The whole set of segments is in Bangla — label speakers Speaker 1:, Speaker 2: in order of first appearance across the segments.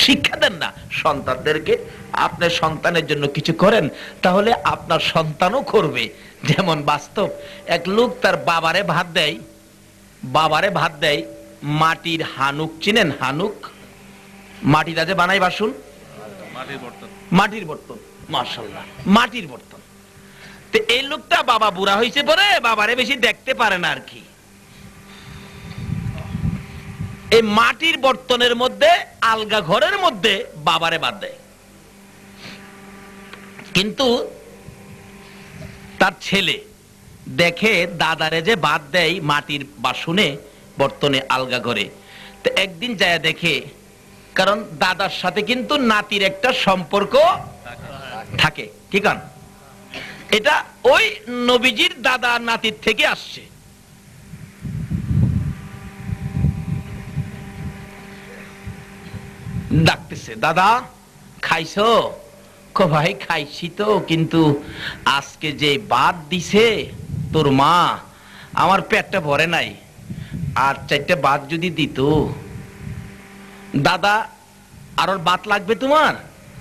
Speaker 1: শিক্ষা দেন না সন্তানদেরকে। আপনার সন্তানের জন্য কিছু করেন, তাহলে আপনার সন্তানও করবে। যেমন বাস্তব এক লোক তার বাবারে ভাত দেয় মাটির হানুক, চিনেন হানুক? মাটিটা যে বানাই বাসন, মাটির বর্তন, মাশাআল্লাহ মাটির বর্তন। তো এই লোকটা বাবা বুড়া হয়েছে পরে বাবারে বেশি দেখতে পারে না আর কি। এই মাটির বর্তনের মধ্যে আলগা ঘরের মধ্যে বাবারে ভাত দেয়, কিন্তু তার ছেলে দেখে দাদারে যে ভাত দেয় মাটির বাসনে বর্তনে আলগা ঘরে। তো একদিন যায় দেখে, কারণ দাদার সাথে কিন্তু নাতির একটা সম্পর্ক থাকে, কি কারণ এটা ওই নবীজির দাদা নাতির থেকে আসছে। ডাকতেছে, দাদা খাইছো? কো ভাই খাইছি তো, কিন্তু আজকে যে ভাত দিছে তোর মা, আমার পেটটা ভরে নাই, আর 4টা ভাত যদি দিত। দাদা আরো ভাত লাগবে তোমার?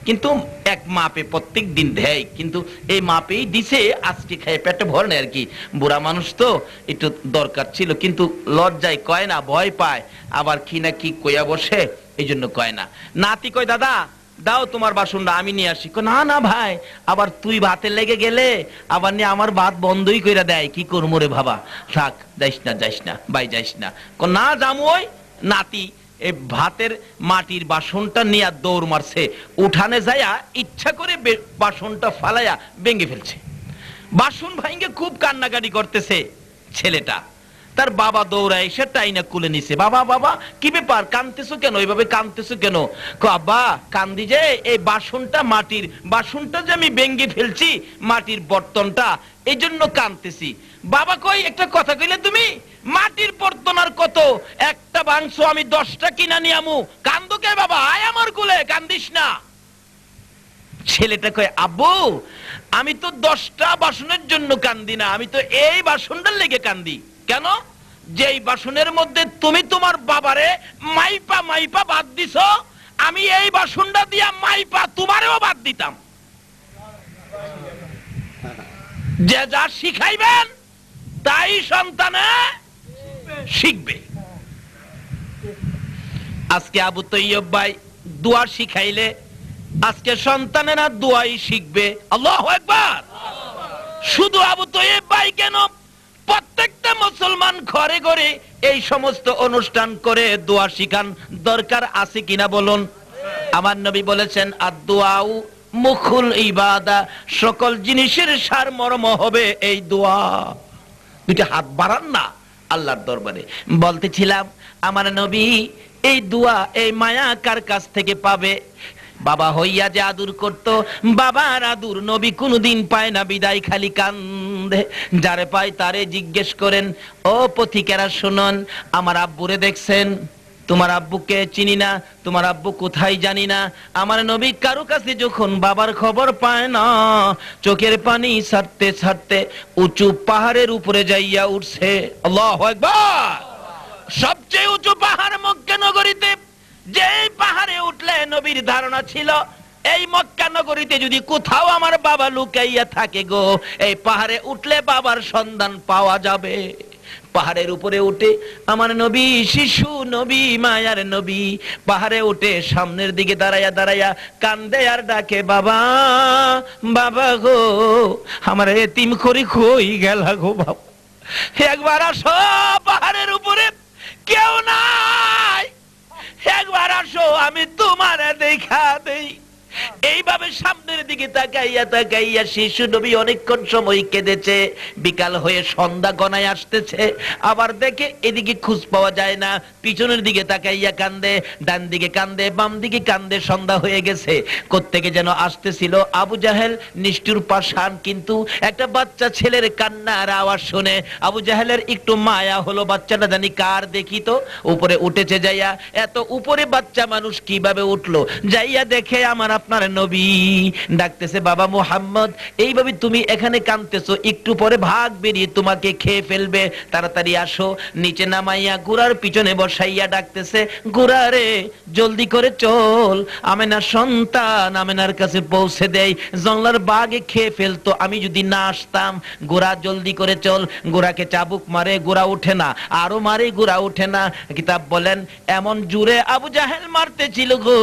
Speaker 1: কিন্তু এক মাপে প্রত্যেক দিন দেয়, কিন্তু এই মাপেই দিছে, আজকে খাই পেটটা ভরে নাই আর কি। বুড়া মানুষ তো একটু দরকার ছিল, কিন্তু লজ্জায় কয় না, ভয় পায়, আবার কি না কি কইয়া বসে, এই জন্য কয় না। নাতি কয়, দাদা দাও তোমার বাসনটা আমি নিয়ে আসি। না না ভাই, আবার তুই ভাতে লেগে গেলে আবার নিয়ে আমার ভাত বন্ধই কইরা দেয়, কি করবো রে বাবা, থাক যাইস না ভাই যাইস না। না যামু। ওই নাতি এই ভাতের মাটির বাসনটা নিয়ে দৌড় মারছে, উঠানে যাইয়া ইচ্ছা করে বাসনটা ফালাইয়া ভেঙে ফেলছে। বাসন ভাঙ্গে খুব কান্নাকাটি করতেছে ছেলেটা। তার বাবা দৌড়ায় এসে টাইনা কুলে নিছে। বাবা বাবা কি ব্যাপার, কাঁদতেছো কেন, এইভাবে কাঁদতেছো কেন? আব্বা কান্দি যে এই বাসনটা, মাটির বাসনটা যে আমি ভেঙে ফেলছি, মাটির বর্তনটা, এই জন্য কাঁদতেছি। বাবা কই, একটা কথা কইলে তুমি, মাটির বর্তন আর কত, একটা ভাঙছো আমি 10টা কিনা নিয়ামু, কান্দো কে বাবা, আয় আমার কুলে, কান্দিস না। ছেলেটা কয়, আব্বু আমি তো 10টা বাসনের জন্য কান্দি না, আমি তো এই বাসনটার লেগে কান্দি। কেন? যেই বাসনের মধ্যে তুমি তোমার বাবারে মাইপা ভাত দিছো, আমি এই বাসনটা দিয়া মাইপা তোমারেও ভাত দিতাম। যে যা শিখাইবেন তাই সন্তানে শিখবে। আজকে আবু তৈয়ব ভাই দোয়া শিখাইলে আজকে সন্তানেরা দোয়াই শিখবে। আল্লাহু আকবার। শুধু আবু তৈয়ব ভাই কেন, প্রত্যেকটা মুসলমান ঘরে ঘরে এই সমস্ত অনুষ্ঠান করে দোয়া শিখান দরকার আছে কিনা বলুন? আমার নবী বলেছেন, আদ-দুআউ মুখুল ইবাদা, সকল জিনিসের সারমর্ম হবে এই দোয়া। দুইটা হাত বাড়ান না আল্লাহর দরবারে। বলতেছিলাম আমার নবী এই দোয়া, এই মায়া কার কাছ থেকে পাবে? বাবা হইয়া যে আদর করত, বাবার আদর নবী কোনদিন পায় না, বিদায় খালি কান্দে। যারে পায় তারে জিজ্ঞেস করেন। ও পথিকেরা শুনুন, আমার আব্বুরে দেখছেন? তোমার আব্বুকে চিনি না, তোমার আব্বু কোথায় জানি না। আমার নবী কারো কাছে যখন বাবার খবর পায় না, চোখের পানি ছাড়তে ছাড়তে উঁচু পাহাড়ের উপরে যাইয়া উঠছে। আল্লাহু আকবার। সবচেয়ে উঁচু পাহাড় মক্কা নগরীতে, যে পাহাড়ে উঠলে নবীর ধারণা ছিল এই মক্কা নগরীতে যদি কোথাও আমার বাবা লুকাইয়া থাকে গো, এই পাহাড়ে উঠলে বাবার সন্ধান পাওয়া যাবে। পাহাড়ের উপরে উঠে আমার নবী, শিশু নবী, মায়ার নবী, পাহাড়ে উঠে সামনের দিকে দাঁড়াইয়া দাঁড়াইয়া কান্দে আর ডাকে, বাবা বাবা গো, আমার এতিম করি কই গেলা গো বাবা, একবার আসো, পাহাড়ের উপরে কেউ নাই, একবার আসো, আমি তোমার দেখা দেই। এইভাবে সামনের দিকে তাকাইয়া তাকাইয়া শিশু নবী অনেকক্ষণ সময় কেঁদেছে। বিকাল হয়ে সন্ধ্যা গনায় আসতেছে, আবার দেখে এদিকে খোঁজ পাওয়া যায় না, পিছনের দিকে তাকাইয়া কান্দে, ডান দিকে কান্দে, বাম দিকে কান্দে, সন্ধ্যা হয়ে গেছে। কোত্থেকে যেন আসতেছিল আবু জাহেল, নিষ্ঠুর পাষাণ, কিন্তু একটা বাচ্চা ছেলের কান্নার আওয়াজ শুনে আবু জাহেলের একটু মায়া হলো, বাচ্চাটা জানি কার দেখি তো। উপরে উঠেছে যাইয়া, এত উপরে বাচ্চা মানুষ কিভাবে উঠলো, যাইয়া দেখে আমার আপনার নবী ডাকতেছে, বাবা মুহাম্মদ, এইভাবে তুমি এখানে কাঁদতেছো, একটু পরে ভাগ বেরিয়ে তোমাকে খেয়ে ফেলবে, তাড়াতাড়ি আসো। নিচে নামাইয়া গুড়ার পিছনে বসাইয়া ডাকতেছে, গুড়া রে জলদি করে চল, আমেনার সন্তান আমেনার কাছে পৌঁছে দেয়, জংলার বাঘে খেয়ে ফেলতো, আমি যদি না আসতাম। গোরা জলদি করে চল। গোরাকে চাবুক মারে, গোরা উঠে না, আরো মারে, গোরা উঠে না। কিতাব বলেন এমন জুড়ে আবু জাহেল মারতে ছিল গো,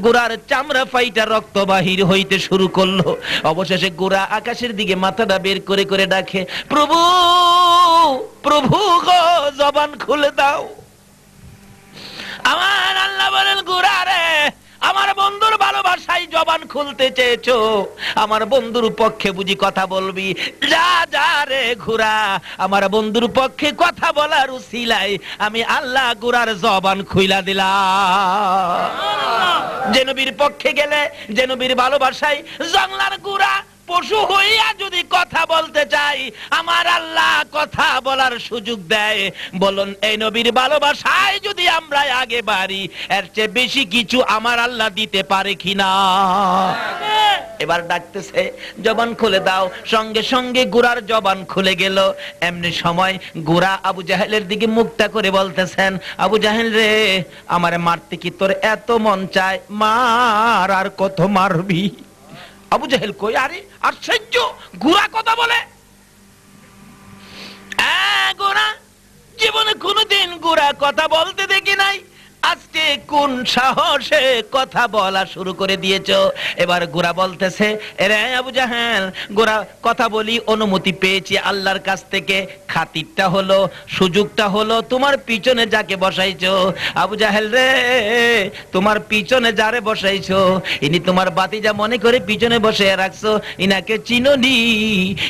Speaker 1: গোরার চামড়া ফাইটা রক্ত বাহির হইতে শুরু করলো। অবশেষে গোরা আকাশের দিকে মাথাটা বের করে করে ডাকে, প্রভু প্রভু গো, জবান খুলে দাও। আমার আল্লাহ বলেন, গোরা রে, আমার বন্ধুর ভালোবাসায় জবান খুলতে চেয়েছো, আমার বন্ধুর পক্ষে বুঝি কথা বলবি? যা যা রে ঘোড়া, আমার বন্ধুর পক্ষে কথা বলার উসিলায় আমি আল্লাহ গোরার জবান খুইলা দিলাম। যে নবীর পক্ষে গেলে, যে নবীর ভালোবাসায় জংলার গোরা পশু হইয়া যদি কথা বলতে চাই, আমার আল্লাহ কথা বলার সুযোগ দেয়। বলুন, এই নবীর ভালোবাসায় যদি আমরা আগে বাড়ি, এর চেয়ে বেশি কিছু আমার আল্লাহ দিতে পারে কিনা? এবার ডাকতেছে, জবান খুলে দাও। সঙ্গে সঙ্গে গোরার জবান খুলে গেল। এমনি সময় গোরা আবু জাহেলের দিকে মুখটা করে বলতেছেন, আবু জাহেল রে, আমারে মারতে কি তোর এত মন চায়? মার, আর কত মারবি? আবু জাহেল কই, আরে আশ্চর্য, গোরা কথা বলে। গোরা জীবনে কোনদিন গোরা কথা বলতে দেখি নাই, আজকে কোন সাহসে কথা বলা শুরু করে দিয়েছো? এবার গোরা বলতেছে, এরে আবু জাহেল, গোরা কথা বলি, অনুমতি পেয়েছি আল্লাহর কাছ থেকে, খাতিরটা হলো, সুযোগটা হলো, তোমার পিছনে যাকে বসাইছো, আবু জাহেল রে, তোমার পিছনে যারে বসাইছো, ইনি তোমার বাতিজা মনে করে পিছনে বসে রাখছো, ইনাকে চিনোনি,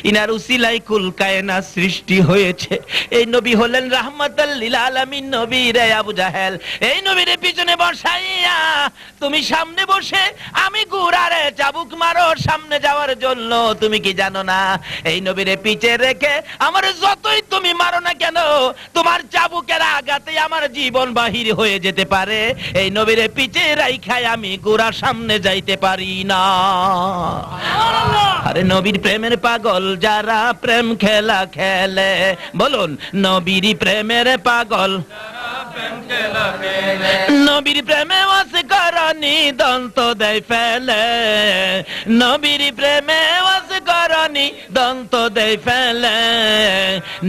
Speaker 1: ইনার উসিলাই কুল কায়নাত সৃষ্টি হয়েছে। এই নবী হলেন রাহমাতাল লিল আলামিন নবী রে আবু জাহেল। এই নবীর পিছনে বসাইয়া তুমি সামনে বসে আমি গোরারে চাবুক মারো সামনে যাওয়ার জন্য, তুমি কি জানো না এই নবীর পিছে রেখে আমার যতই তুমি মারো না কেন, তোমার চাবুকের আঘাতে আমার জীবন বাহির হয়ে যেতে পারে। এই নবীর পিছে রাইখায় আমি গোরা সামনে যাইতে পারি না। আরে নবীর প্রেমের পাগল যারা প্রেম খেলা খেলে, বলুন নবীর প্রেমের পাগল, নবীর প্রেমে ওয়াস করনি দন্ত দেয় ফেলে, নবীর প্রেমে ওয়াস করনি দন্ত দেয় ফেলে,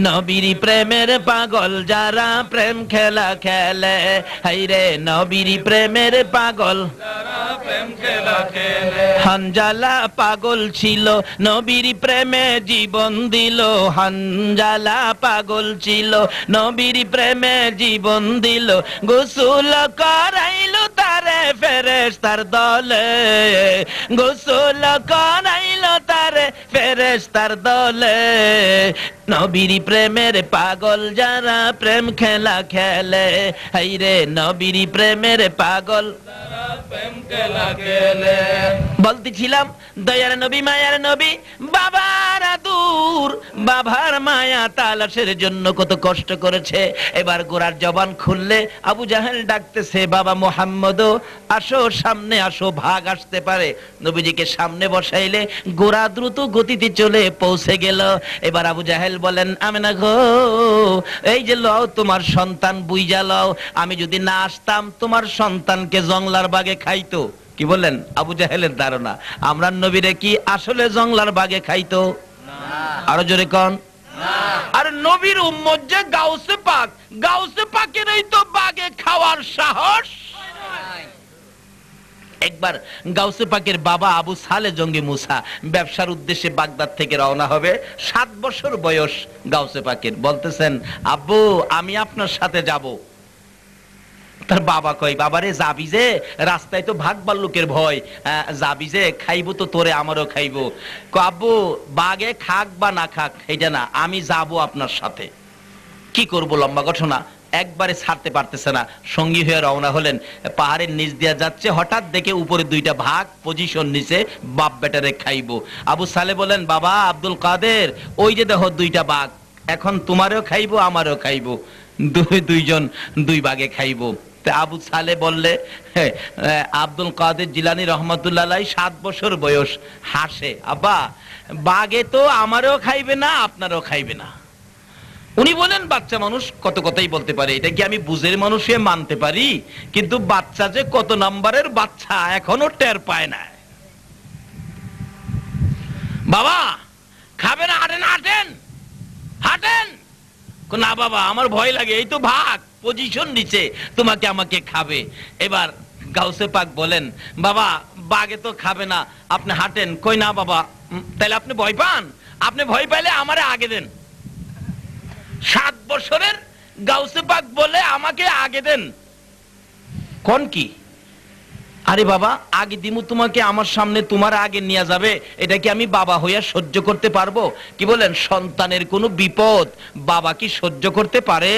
Speaker 1: নবীর প্রেমের পাগল যারা প্রেম খেলা খেলে, হাইরে নবীর প্রেমের পাগল যারা প্রেম খেলা খেলে। হানজালা পাগল ছিল নবীর প্রেমে জীবন দিল, হানজালা পাগল ছিল নবীর প্রেমে জীবন দিল, গোসল করাইল তারে ফেরেশতার দলে, গোসল করাইল তারে ফেরেশতার দলে, নবীর প্রেমের পাগল যারা প্রেম খেলা খেলে, হাইরে নবীর প্রেমের পাগল যারা প্রেম খেলা খেলে। বলতেছিলাম দয়ার নবী মায়ার নবী, বাবার দূর, বাবার মায়া তালাশের জন্য কত কষ্ট করেছে। এবার গোরার জবান খুললে আবু জাহেল ডাকতেছে, বাবা মুহাম্মদ আসো, সামনে আসো, ভাগ আসতে পারে। নবীজিকে সামনে বসাইলে গোরা দ্রুত গতিতে চলে পৌঁছে গেল। এবার আবু জাহেল বলেন, আমেনা গো, এই যে লও তোমার সন্তান, বুইজা লও, আমি যদি না আসতাম তোমার সন্তানকে জংলার বাগে খাইতো। কি বললেন? আবু জাহেলের ধারণা আমরা নবীরে কি আসলে জংলার বাগে খাইতো? আরো জোরে কোন। আর নবীর উম্মত যে গাউসে পাক, গাউসে পাকের এই তো বাগে খাওয়ার সাহস। একবার গাউসে পাকের বাবা আবু সালে জঙ্গি মুসা ব্যবসার উদ্দেশ্যে বাগদাদ থেকে রওনা হবে। 7 বছর বয়স গাউসে পাকের। বলতেছেন, আব্বু আমি আপনার সাথে যাব। তার বাবা কয়, বাবারে যাবি যে, রাস্তায় তো ভাগ ভাল্লুকের ভয়, যাবি যে, খাইবো তো তোরে, আমারও খাইবো। আব্বু বাগে খাক বা না খাক এটা না, আমি যাব আপনার সাথে। কি করব, লম্বা ঘটনা। একবারে ছাড়তে পারতেছে না, সঙ্গী হয়ে রওনা হলেন। পাহাড়ের নিচ দিয়া যাচ্ছে, হঠাৎ দেখে উপরে 2টা ভাগ পজিশন নিচে, বাপ বেটারে খাইবো। আবু সালে বলেন, বাবা আব্দুল কাদের, ওই যে দেখো 2টা বাঘ, এখন তোমারও খাইবো আমারও খাইবো, দুইজন 2 ভাগে খাইবো। আবু সালে বললে আব্দুল কাদের জিলানী রহমাতুল্লাহ আলাইহি 7 বছর বয়স, হাসে, আব্বা বাঘে তো আমারও খাইবে না আপনারও খাইবে না। উনি বলেন বাচ্চা মানুষ কত কথাই বলতে পারে, এটা কি আমি বুঝের মানুষে মানতে পারি, কিন্তু বাচ্চা যে কত নম্বরের বাচ্চা এখনো টের পায় না। বাবা খাবে না, হাঁটেন হাঁটেন হাঁটেন। না বাবা আমার ভয় লাগে, এই তো ভাগ পজিশন নিচে, তোমাকে আমাকে খাবে। এবার গাউসে পাক বলেন বাবা বাঘে তো খাবে না, আপনি হাঁটেন। কই না বাবা, তাহলে আপনি ভয় পান, আপনি ভয় পাইলে আমারে আগে দেন। 7 বছরের গাউসে পাক বলে আমাকে আগে দেন, কোন কি? আরে বাবা আগে দিমু তোমাকে, আমার সামনে তোমার আগে নিয়ে যাবে, এটা কি আমি বাবা হইয়া সহ্য করতে পারবো? কি বলেন, সন্তানের কোনো বিপদ বাবা কি সহ্য করতে পারে?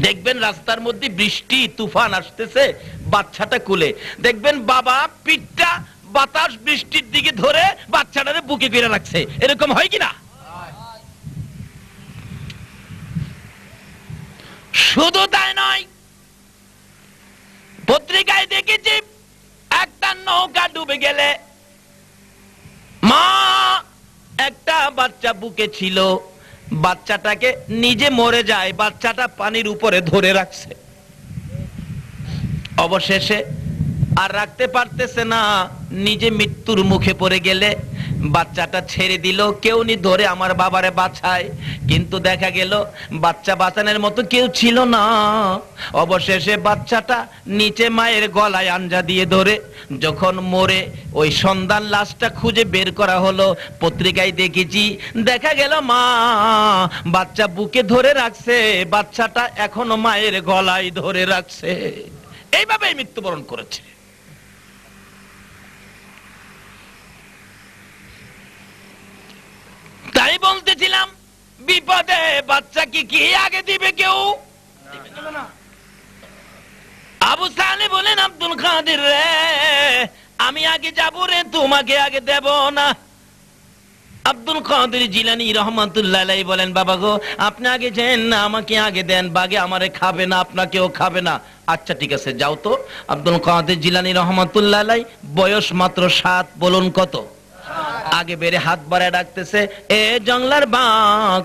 Speaker 1: দেখবেন রাস্তার মধ্যে বৃষ্টি তুফান আসতেছে, বাচ্চাটা কোলে, দেখবেন বাবা পিঠটা বাতাস বৃষ্টির দিকে ধরে বাচ্চাটারে বুকে ফিরে রাখছে, এরকম হয় কিনা? শুধু তাই নয়, পত্রিকায় দেখেছি একটা নৌকা ডুবে গেলে মা একটা বাচ্চা বুকে ছিল, বাচ্চাটাকে নিজে মরে যায়, বাচ্চাটা পানির উপরে ধরে রাখছে। অবশেষে আর রাখতে পারতেছে না, নিজে মৃত্যুর মুখে পড়ে গেলে বাচ্চাটা ছেড়ে দিল, কেউ নি ধরে আমার বাবারে বাঁচায়, কিন্তু দেখা গেল বাচ্চা বাঁচানোর মতো কেউ ছিল না। অবশেষে বাচ্চাটা নিচে মায়ের গলায় আঞ্জা দিয়ে ধরে যখন মরে ওই সন্তান লাশটা খুঁজে বের করা হলো, পত্রিকায় দেখেছি, দেখা গেল মা বাচ্চা বুকে ধরে রাখছে, বাচ্চাটা এখনো মায়ের গলায় ধরে রাখছে, এইভাবে মৃত্যুবরণ করেছে। তাই বলতেছিলাম বিপদে বাচ্চাকে কি আগে দিবে কেউ? আবু সালে বলেন আব্দুল কাদের রে আমি আগে যাব রে, তোমাকে আগে দেব না। আব্দুল কাদের জিলানী রহমাতুল্লাহ আলাইহি বলেন বাবা গো আপনি আগে যান না, আমাকে আগে দেন, বাগে আমারে খাবে না আপনাকেও খাবে না। আচ্ছা ঠিক আছে যাও তো। আব্দুল কাদের জিলানী রহমাতুল্লাহ আলাইহি বয়স মাত্র 7, বলুন কত? আগে বেড়ে হাত বাড়ায় ডাকতেছে, এ জংলার বাঘ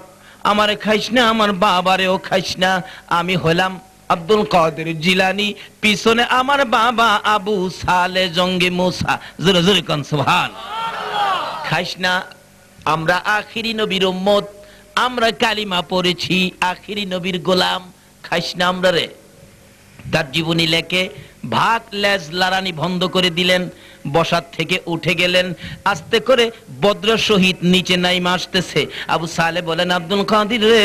Speaker 1: আমারে খাইস না, আমার বাবারেও খাইস না। আমি হলাম আব্দুল কাদের জিলানী, পিছনে আমার বাবা আবু সালে জঙ্গে মুসা, জোরে জোরে কোন সুবহানাল্লাহ। খাইস না, আমরা আখিরি নবীর উম্মত, আমরা কালিমা পড়েছি, আখিরি নবীর গোলাম, খাইস না আমরা রে। তার জীবনী লেখে ভাগ লেজ লারানি বন্ধ করে দিলেন, বসার থেকে উঠে গেলেন, আস্তে করে বদ্র সহিত নিচে নাইমা আসতেছে। আবু সালে বলেন আব্দুল কাদের রে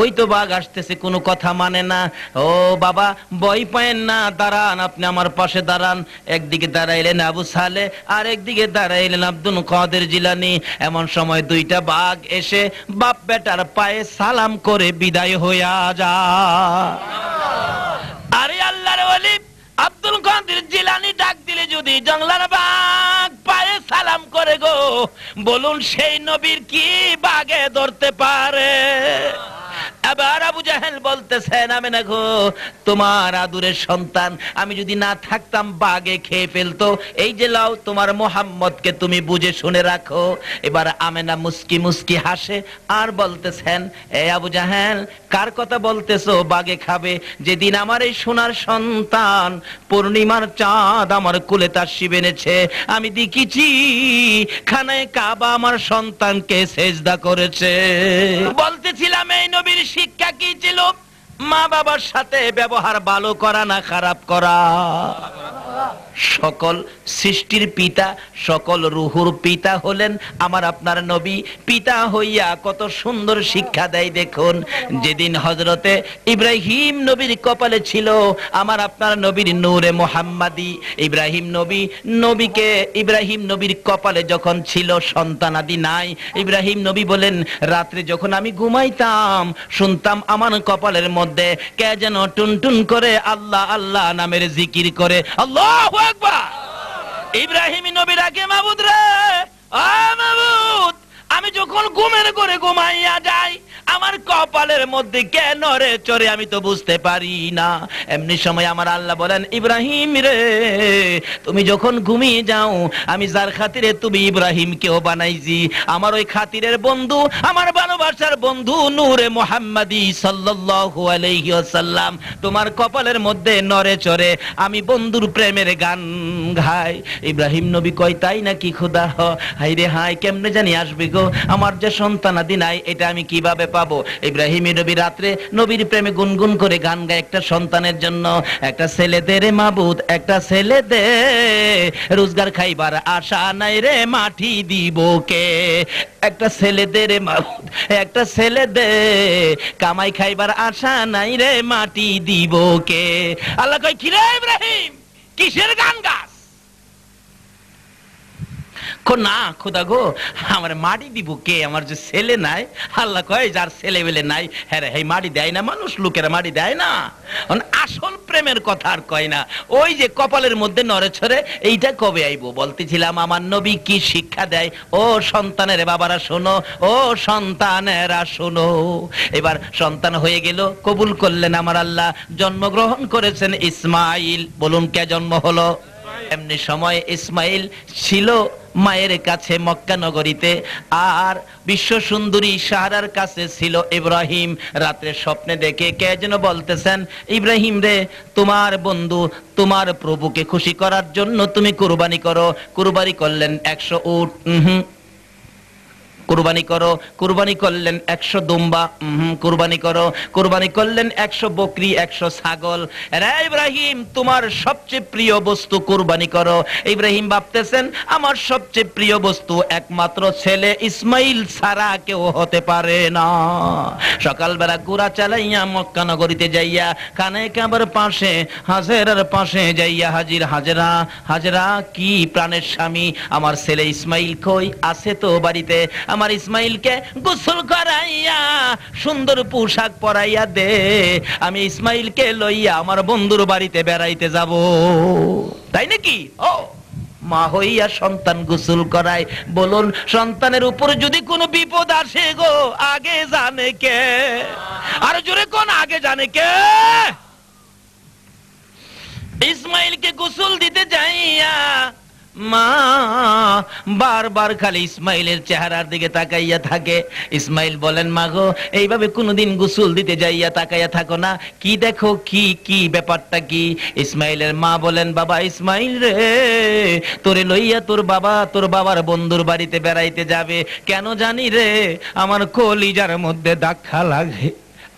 Speaker 1: ওই তো বাঘ আসতেছে, কোনো কথা মানে না। ও বাবা ভয় পায়েন না, দাঁড়ান, আপনি আমার পাশে দাঁড়ান। একদিকে দাঁড়াইলেন আবু সালে, আর একদিকে দাঁড়াইলেন আব্দুল কাদের জিলানী। এমন সময় দুইটা বাঘ এসে বাপ বেটার পায়ে সালাম করে বিদায় হইয়া যায়। আরে আল্লাহর ওলি আব্দুল কাদের জিলানী ডাক দিলে যদি জংলার বাঘ পায়ে সালাম করে গো, বলুন সেই নবীর কি বাঘে ধরতে পারে? এবার আবু জাহেল বলতেছেন আমি না গো তোমার আদুরের সন্তান, আমি যদি না থাকতাম বাঘে খেয়ে ফেলতো। এই যে লাও তোমার মোহাম্মদকে তুমি বুঝে শুনে রাখো। এবার আমেনা মুস্কি মুস্কি হাসে আর বলতেছেন, এ আবু জাহেল কার কথা বলতেছো বাঘে খাবে? যেদিন আমার এই সোনার সন্তান পূর্ণিমার চাঁদ আমার কোলে তার শিব এনেছে, আমি দেখিছি খানায় কাবা আমার সন্তানকে সেজদা করেছে। বলতেছিলাম এই নবীর শিক্ষা কি ছিল? মা বাবার সাথে ব্যবহার ভালো করা না খারাপ করা। সকল সৃষ্টির পিতা, সকল রুহুর পিতা হলেন আমার আপনার নবী। পিতা হইয়া কত সুন্দর শিক্ষা দেয় দেখুন। যেদিন হযরতে ইব্রাহিম নবীর কপালে ছিল আমার আপনার নবীর নূরে মুহাম্মাদি, ইব্রাহিম নবীর কপালে যখন ছিল সন্তানাদি নাই, ইব্রাহিম নবী বলেন রাত্রে যখন আমি ঘুমাইতাম শুনতাম আমার কপালের মধ্যে কে যেন টুনটুন করে আল্লাহ আল্লাহ নামের জিকির করে। আল্লাহু আকবার। ইব্রাহিম নবী ডাকে মাবুদ রে, আ মাবুদ, আমি যখন ঘুমের ঘরে ঘুমাইয়া যাই আমার কপালের মধ্যে কেন রে চড়ে আমি তো বুঝতে পারি না। এমনি সময় আমার আল্লাহ বলেন, ইব্রাহিম রে, তুমি যখন ঘুমিয়ে যাও, আমি যার খাতিরে তুমি ইব্রাহিমকেও বানাইছি, আমার ওই খাতিরের বন্ধু, আমার ভালোবাসার বন্ধু নূরে মুহাম্মাদি সাল্লাল্লাহু আলাইহি ওয়াসাল্লাম তোমার কপালের মধ্যে নড়ে চড়ে আমি বন্ধুর প্রেমের গান গাই। ইব্রাহিম নবী কয়, তাই নাকি খোদা? হাই রে হাই, কেমনে জানি আসবে গো, আমার যে সন্তানাদি নাই, এটা আমি কিভাবে পাবো? ইব্রাহিম নবী রাত্রে নবীর প্রেমে গুনগুন করে গান গায় একটা সন্তানের জন্য, একটা ছেলে দে রে মাবুদ, একটা ছেলে দে, রোজগার খাইবার আশা নাই রে, মাটি দিব কে? একটা ছেলে দে রে মাবুদ, একটা ছেলে দে, কামাই খাইবার আশা নাই রে, মাটি দিব কে? আল্লাহ কয়, কি রে ইব্রাহিম, কিসের গান গাস? না খোদা গো, আমার মাটি দিব কে? আমার যে ছেলে নাই। আল্লাহ কয়, যার ছেলে বেলে নাই, হ্যাঁ রে, মাটি দেয় না মানুষ, লোকেরা মাটি দেয় না। আসল প্রেমের কথা আর কয় না, ওই যে কপালের মধ্যে নড়ে ছড়ে, এইটা কবে আইবো? বলতেছিলাম আমার নবী কি শিক্ষা দেয়। ও সন্তানের বাবারা শোনো, ও সন্তানেরা শোনো। এবার সন্তান হয়ে গেল, কবুল করলেন আমার আল্লাহ, জন্মগ্রহণ করেছেন ইসমাইল। বলুন কে জন্ম হলো? এমনি সময় ইসমাইল ছিল মায়ের কাছে মক্কা নগরীতে, আর বিশ্ব সুন্দরী সাহারার কাছে ছিল ইব্রাহিম। রাত্রে স্বপ্নে দেখে কে যেন বলতেছেন, ইব্রাহিম রে, তোমার বন্ধু তোমার প্রভুকে খুশি করার জন্য তুমি কুরবানি করো। কুরবানি করলেন 100 উট, কুরবানি করো। কুরবানি করলেন 100 দুম্বা, কুরবানি করো। কুরবানি করলেন 100 বকরি, 100 ছাগল। রে ইব্রাহিম, তোমার সবচেয়ে প্রিয় বস্তু কুরবানি করো। ইব্রাহিম ভাবতেছেন, আমার সবচেয়ে প্রিয় বস্তু একমাত্র ছেলে ইসমাইল ছাড়া কেউ হতে পারে না। সকালবেলা ঘোড়া চালাইয়া মক্কা নগরীতে যাইয়া কানে কাবার পাশে হাজেরার পাশে যাইয়া হাজির। হাজেরা, হাজেরা কি প্রাণের স্বামী, আমার ছেলে ইসমাইল কই? আছে তো বাড়িতে। আমার ইসমাইলকে গোসল করাইয়া সুন্দর পোশাক পরাইয়া দে, আমি ইসমাইলকে লইয়া আমার বন্ধুর বাড়িতে বেড়াইতে যাব। তাই নাকি? ও মা হইয়া সন্তান গোসল করায়। বলুন, সন্তানের উপর যদি কোনো বিপদ আসে গো, আগে জানে কে? আর জোরে কোন, আগে জানে কে? ইসমাইলকে গোসল দিতে যাইয়া মা বারবার খালি ইসমাইলের চেহারার দিকে তাকাইয়া থাকে। ইসমাইল বলেন, মা গো, এইভাবে কোনোদিন গোসল দিতে যাইয়া তাকাইয়া থাকো না, কি দেখো, কি কি ব্যাপারটা কি? ইসমাইলের মা বলেন, বাবা ইসমাইল রে, তোরে লইয়া তোর বাবার বন্ধুর বাড়িতে বেড়াইতে যাবে। কেন জানি রে, আমার কলিজার মধ্যে ধাক্কা লাগে।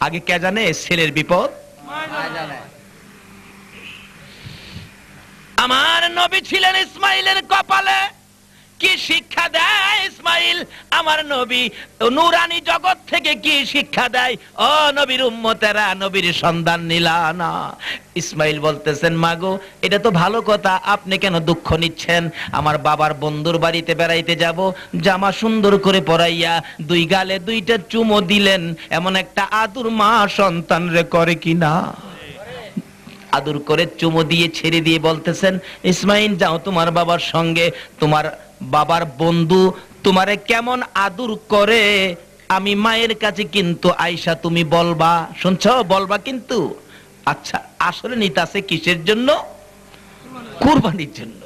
Speaker 1: আগে কে জানে ছেলের বিপদ? আমার নবী ছিলেন ইসমাইলের কপালে। কি শিক্ষা দেয় ইসমাইল? আমার নবী নূরানি জগৎ থেকে কি শিক্ষা দেয়? ও নবীর উম্মতেরা, নবীর সন্ধান নিলা না। ইসমাইল বলতেছেন, মাগো, এটা তো ভালো কথা, আপনি কেন দুঃখ নিচ্ছেন? আমার বাবার বন্ধুর বাড়িতে বেড়াইতে যাব, জামা সুন্দর করে পরাইয়া 2 গালে 2টা চুমো দিলেন। এমন একটা আদর মা সন্তান রে করে কিনা? আদর করে চুমো দিয়ে ছেড়ে দিয়ে বলতেছেন, ইসমাইল যাও তোমার বাবার সঙ্গে, তোমার বাবার বন্ধু তোমারে কেমন আদর করে আমি মায়ের কাছে কিন্তু আয়সা তুমি বলবা। শুনছো? বলবা কিন্তু। আচ্ছা, আসলে নিতাছে কিসের জন্য? কুরবানির জন্য।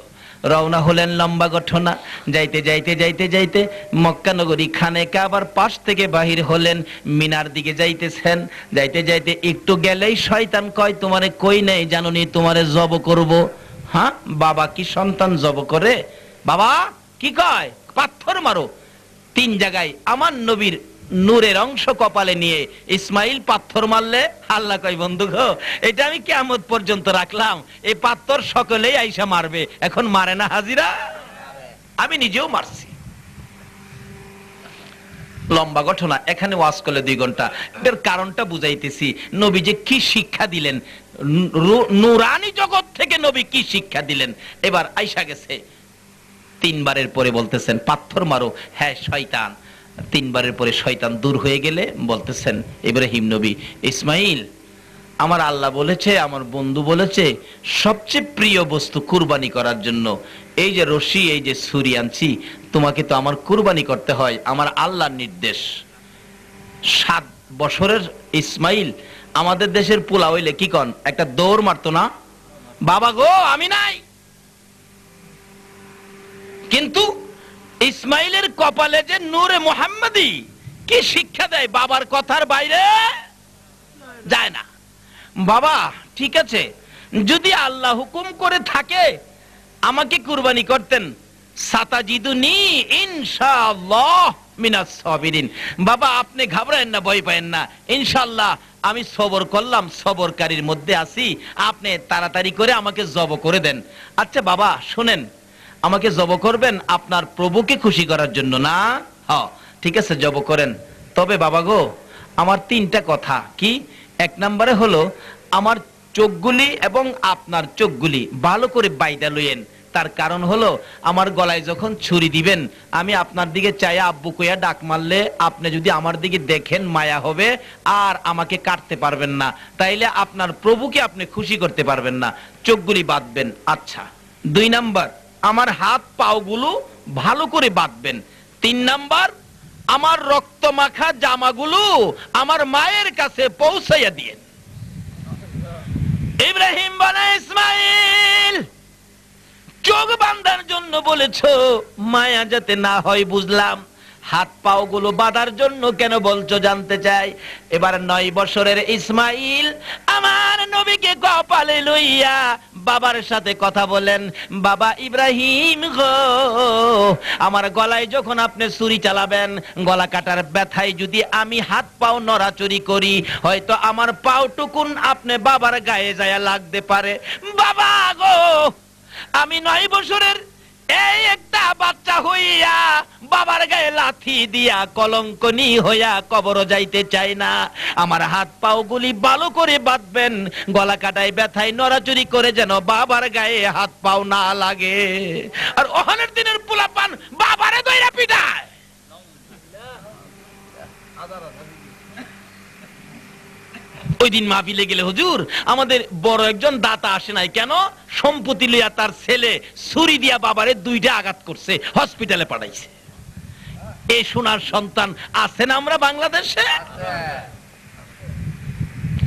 Speaker 1: রওনা হলেন, লম্বা ঘটনা। যাইতে যাইতে যাইতে যাইতে মক্কা নগরী খানে কাবার পাশ থেকে বাহির হলেন, মিনার দিকে যাইতেছেন। যাইতে যাইতে একটু গেলেই শয়তান কয়, তোমারে কই নাই জানুনি তোমারে জব করব। হ্যাঁ, বাবা কি সন্তান জব করে? বাবা কি কয়? পাথর মারো। 3 জায়গায় আমার নবীর নূরের অংশ কপালে নিয়ে ইসমাইল পাথর মারলে আল্লাহ কয়, বন্ধু গো, এটা আমি কিয়ামত পর্যন্ত রাখলাম, এই পাথর সকলেই আইসা মারবে, এখন মারে না হাজিরা? আমি নিজেও মারছি। লম্বা ঘটনা, এখানে ওয়াজ করলে 2 ঘন্টা। এর কারণটা বুঝাইতেছি, নবী যে কি শিক্ষা দিলেন, নূরানি জগৎ থেকে নবী কি শিক্ষা দিলেন। এবার আইসা গেছে 3 বারের পরে বলতেছেন, পাথর মারো। হ্যাঁ, শয়তান। 3 বারের পরে শয়তান দূর হয়ে গেলে বলতেছেন ইব্রাহিম নবী, ইসমাইল, আমার আল্লাহ বলেছে, আমার বন্ধু বলেছে, সবচেয়ে প্রিয় বস্তু কুরবানি করার জন্য এই যে রশি, এই যে ছুরি আনছি, তোমাকে তো আমার কুরবানি করতে হয়, আমার আল্লাহর নির্দেশ। 7 বছরের ইসমাইল আমাদের দেশের পোলা হইলে কি কন একটা দৌড় মারতো না, বাবা গো আমি নাই। কিন্তু ইসমাইলের কপালে যে নূরে মুহাম্মাদি কি শিক্ষা দেয়, বাবার কথার বাইরে যায় না। বাবা ঠিক আছে, যদি আল্লাহ হুকুম করে থাকে আমাকে কুরবানি করতেন, সাতাজিদুনি ইনশাআল্লাহ মিনাস সাবিরিন। বাবা আপনি ঘাবড়ায়েন না, ভয় পায়েন না, ইনশাআল্লাহ আমি সবর করলাম, সবরকারীর মধ্যে আছি, আপনি তাড়াতাড়ি করে আমাকে জব করে দেন। আচ্ছা বাবা শুনেন, আমাকে জব করবেন আপনার প্রভুকে খুশি করার জন্য না? হ্যাঁ ঠিক আছে জব করেন, তবে বাবা গো আমার 3টা কথা। কি? 1 নম্বরে হলো আমার চোখগুলি এবং আপনার চোখগুলি ভালো করে বাইদা লইয়েন। তার কারণ হলো আমার গলায় যখন ছুরি দিবেন আমি আপনার দিকে চাইয়া আব্বু কইয়া ডাক মারলে আপনি যদি আমার দিকে দেখেন মায়া হবে আর আমাকে কাটতে পারবেন না, তাইলে আপনার প্রভুকে আপনি খুশি করতে পারবেন না, চোখগুলি বাঁধবেন। আচ্ছা 2 নাম্বার আমার হাত পাওগুলো ভালো করে বাঁধবেন। 3 নাম্বার আমার রক্ত মাখা জামাগুলো আমার মায়ের কাছে পৌঁছাইয়া দিয়েন। ইব্রাহিম বলে ইসমাইল চোখ বাঁধার জন্য বলেছো, মায়া যাতে না হয় বুঝলাম, হাত পাও গুলো বাঁধার জন্য কেন বলছো জানতে চাই। এবার 9 বছরের ইসমাইল আমার নবীকে কপালে লইয়া বাবার সাথে কথা বলেন, বাবা ইব্রাহিম গো আমার গলায় যখন আপনি ছুরি চালাবেন, গলা কাটার ব্যথায় যদি আমি হাত পাও নড়াচড়ি করি, হয়তো আমার পাও টুকুন আপনি বাবার গায়ে যায় লাগতে পারে। বাবা গো আমি 9 বছরের এই একটা বাচ্চা হইয়া বাবার গায়ে লাথি দিয়া কলঙ্কনি হইয়া কবর যাইতে চাই না। আমার হাত পাও গুলি ভালো করে বাঁধবেন, গলা কাটায় ব্যথায় নড়াচড়ি করে যেন বাবার গায়ে হাত পাও না লাগে। আর ওখানের দিনের পোলাপান বাবারে দইরা পিটায়। ওই দিন মাহফিলে গেলে হুজুর আমাদের বড় একজন দাতা আসে নাই কেন, সম্পত্তি লইয়া তার ছেলে ছুরি দিয়া বাবারে 2টা আঘাত করছে, হসপিটালে পাঠাইছে। এই সোনার সন্তান আছেন আমরা বাংলাদেশে?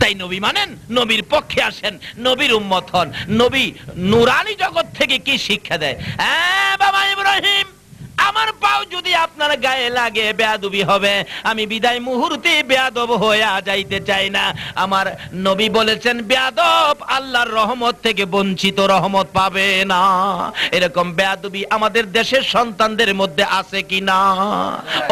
Speaker 1: তাই নবী মানেন, নবীর পক্ষে আসেন, নবীর উম্মত হন। নবী নুরানি জগৎ থেকে কি শিক্ষা দেয়? হ্যাঁ বাবা ইব্রাহিম আমার পাও যদি আপনার গায়ে লাগে বেয়াদবি হবে, আমি বিদায় মুহূর্তে বেয়াদব হয়ে যাইতে চাই না। আমার নবী বলেছেন বেয়াদব আল্লাহর রহমত থেকে বঞ্চিত, রহমত পাবে না। এরকম বেয়াদবি আমাদের দেশের সন্তানদের মধ্যে আছে কি না?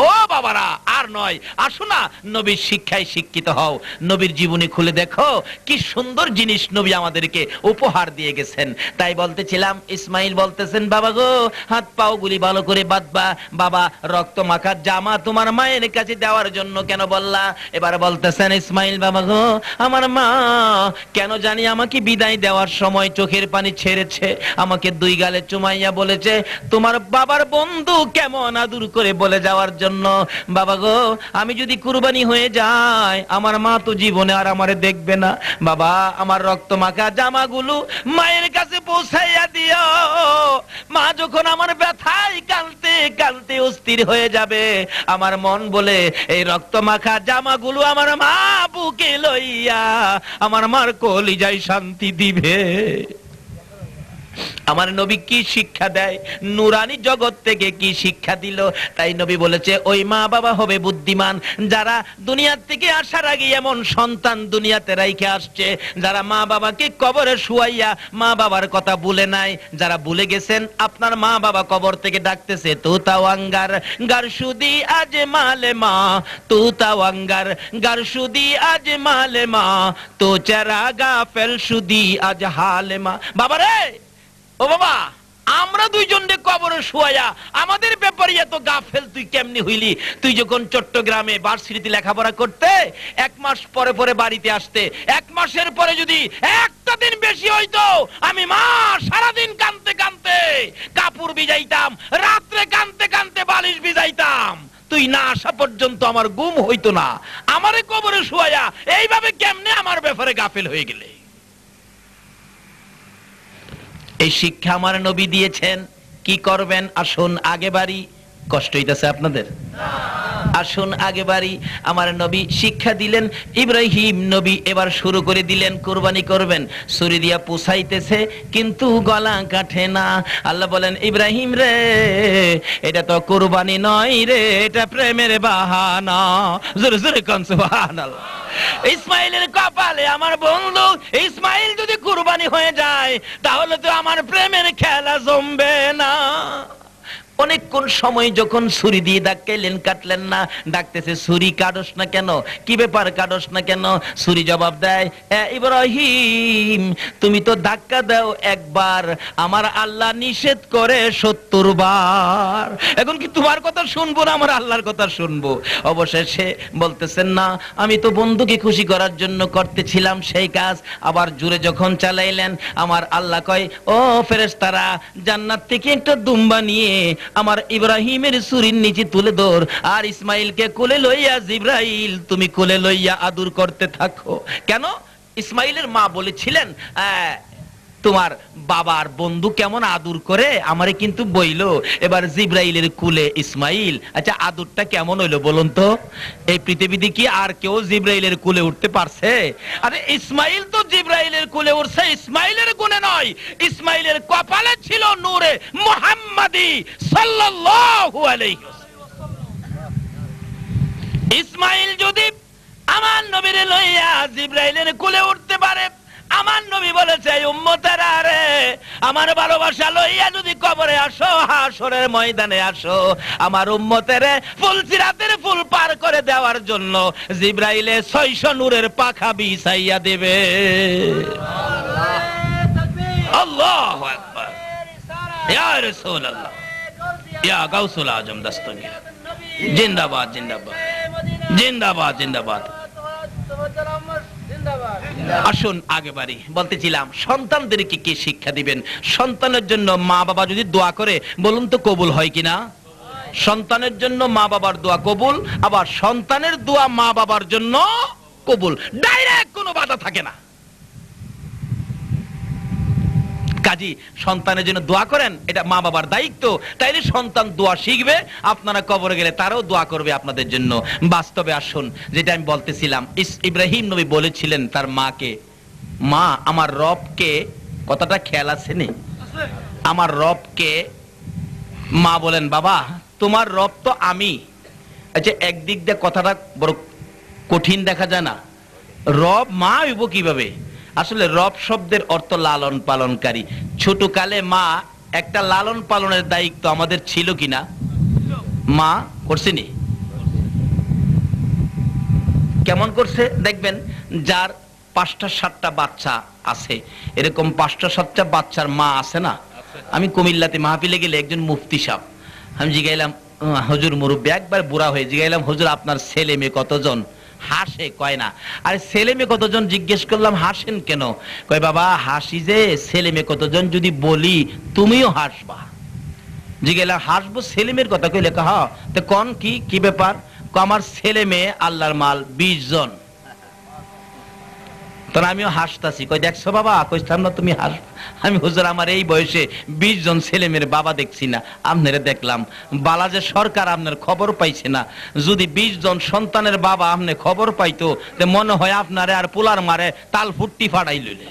Speaker 1: ও বাবারা আর নয়, আসো না নবীর শিক্ষায় শিক্ষিত হও, নবীর জীবনী খুলে দেখো কি সুন্দর জিনিস নবী আমাদেরকে উপহার দিয়ে গেছেন। তাই বলতেছিলাম ইসমাইল বলতেছেন বাবা গো হাত পাও গুলি ভালো করে বাঁধবা, বাবা রক্ত মাখার জামা তোমার মায়ের কাছে দেওয়ার জন্য কেন বললা? এবার বলতেছেন ইসমাইল বাবা গো আমার মা কেন জানি আমাকে বিদায় দেওয়ার সময় চোখের পানি ছেড়েছে, আমাকে 2 গালে চুমাইয়া বলেছে তোমার বাবার বন্ধু কেমন আদর করে বলে যাওয়ার জন্য। বাবা গো আমি যদি কুরবানি হয়ে যাই আমার মা তো জীবনে আর আমারে দেখবে না, বাবা আমার রক্ত মাখা জামাগুলো মায়ের কাছে পৌঁছাইয়া দিও। মা যখন আমার ব্যথায় কাঁদতে কাঁদতে অস্থির হয়ে যাবে, আমার মন বলে এই রক্ত মাখা জামাগুলো আমার মা বুকে লইয়া আমার মার কলিজায় শান্তি দিবে। আমার নবী কি শিক্ষা দেয়, নুরানি জগৎ থেকে কি শিক্ষা দিল। তাই নবী বলেছে ওই মা বাবা হবে বুদ্ধিমান যারা দুনিয়ার থেকে আসার আগে এমন সন্তান দুনিয়াতে রাইখে আসছে, যারা মা বাবাকে কবরে শুয়াইয়া মা বাবার কথা ভুলে নাই। যারা ভুলে গেছেন আপনার মা বাবা কবর থেকে ডাকতেছে তু তাওয়াঙ্গার গারসুদি আজ মালে মা, তু তাওয়াঙ্গার গারসুদি আজ মালে মা, তো চেরা গাফেল সুদি আজ হালে মা। বাবা রে ও বাবা আমরা 2 জনে কবরে শুয়ায়া আমাদের ব্যাপারে এত গাফেল তুই কেমনি হইলি? তুই যখন চট্টগ্রামে ভার্সিটিতে লেখাপড়া করতে 1 মাস পরে পরে বাড়িতে আসতে, 1 মাসের পরে যদি একটা দিন বেশি হইতো আমি মা সারাদিন কাঁদতে কাঁদতে কাপড় ভিজাইতাম, রাত্রে কাঁদতে কাঁদতে বালিশ ভিজাইতাম, তুই না আসা পর্যন্ত আমার ঘুম হইতো না। আমারে কবরে শুয়ায়া এইভাবে কেমনে আমার ব্যাপারে গাফেল হয়ে গেলে? এই শিক্ষা আমার নবী দিয়েছেন। কি করবেন আসুন আগে বাড়ি। কষ্ট হইতেছে আপনাদের? আসুন আগে বাড়ি, আমার নবী শিক্ষা দিলেন, ইব্রাহিম নবী এবার শুরু করে দিলেন কুরবানি করবেন। ছুরি দিয়া পুছাইতেছে কিন্তু গলা কাটে না। আল্লাহ বলেন, ইব্রাহিম রে, এটা তো কুরবানি নয় রে, এটা প্রেমের বাহানা। জোরে জোরে কোন সুবহানাল্লাহ। ইসমাইলের কপালে আমার বন্ধু, ইসমাইল যদি কুরবানি হয়ে যায় তাহলে তো আমার প্রেমের খেলা জমবে না। অনেকক্ষণ সময় যখন ছুরি দিয়ে ডাকলেন, কাটলেন না। ডাকতেছে, ছুরি কাটস না কেন, কি ব্যাপার কাটস না কেন? ছুরি জবাব দেয়, ইব্রাহিম তুমি তো ধাক্কা দাও একবার, আমার আল্লাহ নিষেধ করে 70 বার। এখন কি তোমার কথা শুনবো না আমার আল্লাহর কথা শুনবো? অবশেষে বলতেছেন, না আমি তো বন্ধুকে খুশি করার জন্য করতেছিলাম সেই কাজ। আবার জুড়ে যখন চালাইলেন, আমার আল্লাহ কয়, ও ফেরেশতারা, জান্নাত থেকে একটা দুম্বা নিয়ে আমার ইব্রাহিমের ছুরির নিচে তুলে ধর, আর ইসমাইলকে কোলে লইয়া জিব্রাইল তুমি কোলে লইয়া আদর করতে থাকো। কেন? ইসমাইলের মা বলেছিলেন, তোমার বাবার বন্ধু কেমন আদর করে আমারে কিন্তু বইলো। এবার জিব্রাইলের কুলে ইসমাইল, আচ্ছা আদরটা কেমন হইলো বলুন তো? এই পৃথিবীতে কি আর কেউ জিব্রাইলের কুলে উঠতে পারছে? আরে ইসমাইল তো জিব্রাইলের কুলে উঠছে ইসমাইলের গুণে নয়, ইসমাইলের কপালে ছিল নূরে মুহাম্মাদি সাল্লাল্লাহু আলাইহি ওয়াসাল্লাম। ইসমাইল যদি আমার নবীরে লইয়া জিব্রাইলের কুলে উঠতে পারে, আমার নবী বলেছে, উম্মতেরা রে, আমার ভালোবাসা লইয়া যদি কবরে আসো, হাসরের ময়দানে আসো, আমার উম্মতেরে ফুলসিরাতের ফুল পার করে দেওয়ার জন্য জিব্রাইলে 600 নূরের পাখা বিছাইয়া দেবে। আল্লাহু আকবার, ইয়া রাসূলুল্লাহ, ইয়া গাউসুল আজম দস্তগীর, জিন্দাবাদ জিন্দাবাদ জিন্দাবাদ জিন্দাবাদ। আসুন আগে বাড়ি, বলতেছিলাম সন্তানদেরকে কি শিক্ষা দিবেন? সন্তানের জন্য মা বাবা যদি দোয়া করে বলুন তো কবুল হয় কিনা? সন্তানের জন্য মা বাবার দোয়া কবুল, আবার সন্তানের দোয়া মা বাবার জন্য কবুল, ডাইরেক্ট কোনো বাধা থাকে না। কাজী সন্তানের জন্য দোয়া করেন, এটা মা বাবার দায়িত্ব। তাইলে সন্তান দোয়া শিখবে, আপনারা কবরে গেলে তারাও দোয়া করবে আপনাদের জন্য। বাস্তবে আসুন, যেটা আমি বলতেছিলাম, ইব্রাহিম নবী বলেছিলেন তার মাকে, মা আমার রবকে, কথাটা খেয়াল আছে নি? আমার রবকে। মা বলেন, বাবা তোমার রব তো আমি। আচ্ছা একদিক দিয়ে কথাটা বড় কঠিন দেখা যায় না? রব মা হইব কিভাবে? আসলে রব শব্দের অর্থ লালন পালনকারী। ছোট কালে মা একটা লালন পালনের দায়িত্ব আমাদের ছিল কিনা? মা করছেনি? কেমন করছে দেখবেন, যার 5টা 7টা বাচ্চা আছে, এরকম 5টা 7টা বাচ্চার মা আছে না? আমি কুমিল্লাতে মাহফিলে গেলে একজন মুফতি সাহেব, আমি জিগাইলাম, হুজুর মুরব্বী, একবার বুড়া হয়ে জিগাইলাম, হুজুর আপনার ছেলে মেয়ে কতজন? হাসে, কয় না। আরে ছেলে মেয়ে কতজন জিজ্ঞেস করলাম, হাসেন কেন? কয় বাবা হাসি যে ছেলে মেয়ে কতজন যদি বলি তুমিও হাসবা। জিজ্ঞেলাম হাসবো ছেলে মেয়ের কথা? কইলে হ্যাঁ। তো কোন কি কি ব্যাপার? আমার ছেলে মেয়ে আল্লাহর মাল 20 জন। তখন আমিও হাসতাছি, কই দেখছো বাবা? কইতাম না তুমি হাস। আমি হুজুর আমার এই বয়সে 20 জন ছেলে মেয়ের বাবা দেখছি না, আপনারে দেখলাম। বালা যে সরকার আপনার খবর পাইছে না, যদি 20 জন সন্তানের বাবা আপনি খবর পাইতো তে মনে হয় আপনারে আর পোলার মারে তাল ফুট্টি ফাড়াই লইলে।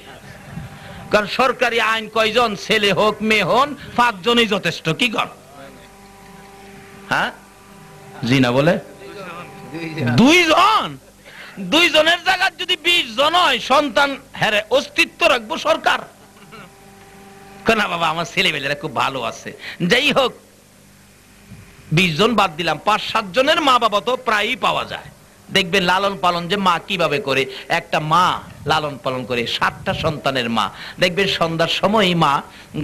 Speaker 1: কারণ সরকারি আইন কয়জন ছেলে হোক মেয়ে হন 5 জনই যথেষ্ট। কি কর? হ্যাঁ জি না বলে 2 জন। 2 জনের জায়গায় যদি 20 জন হয় সন্তান, হ্যাঁ অস্তিত্ব রাখবো সরকার? না বাবা আমার ছেলেমেয়েরা খুব ভালো আছে। যাই হোক 20 জন বাদ দিলাম, 5-7 জনের মা বাবা তো প্রায়ই পাওয়া যায়। দেখবেন লালন পালন যে মা কিভাবে করে, একটা মা লালন পালন করে 7টা সন্তানের মা। দেখবেন সন্ধ্যার সময় মা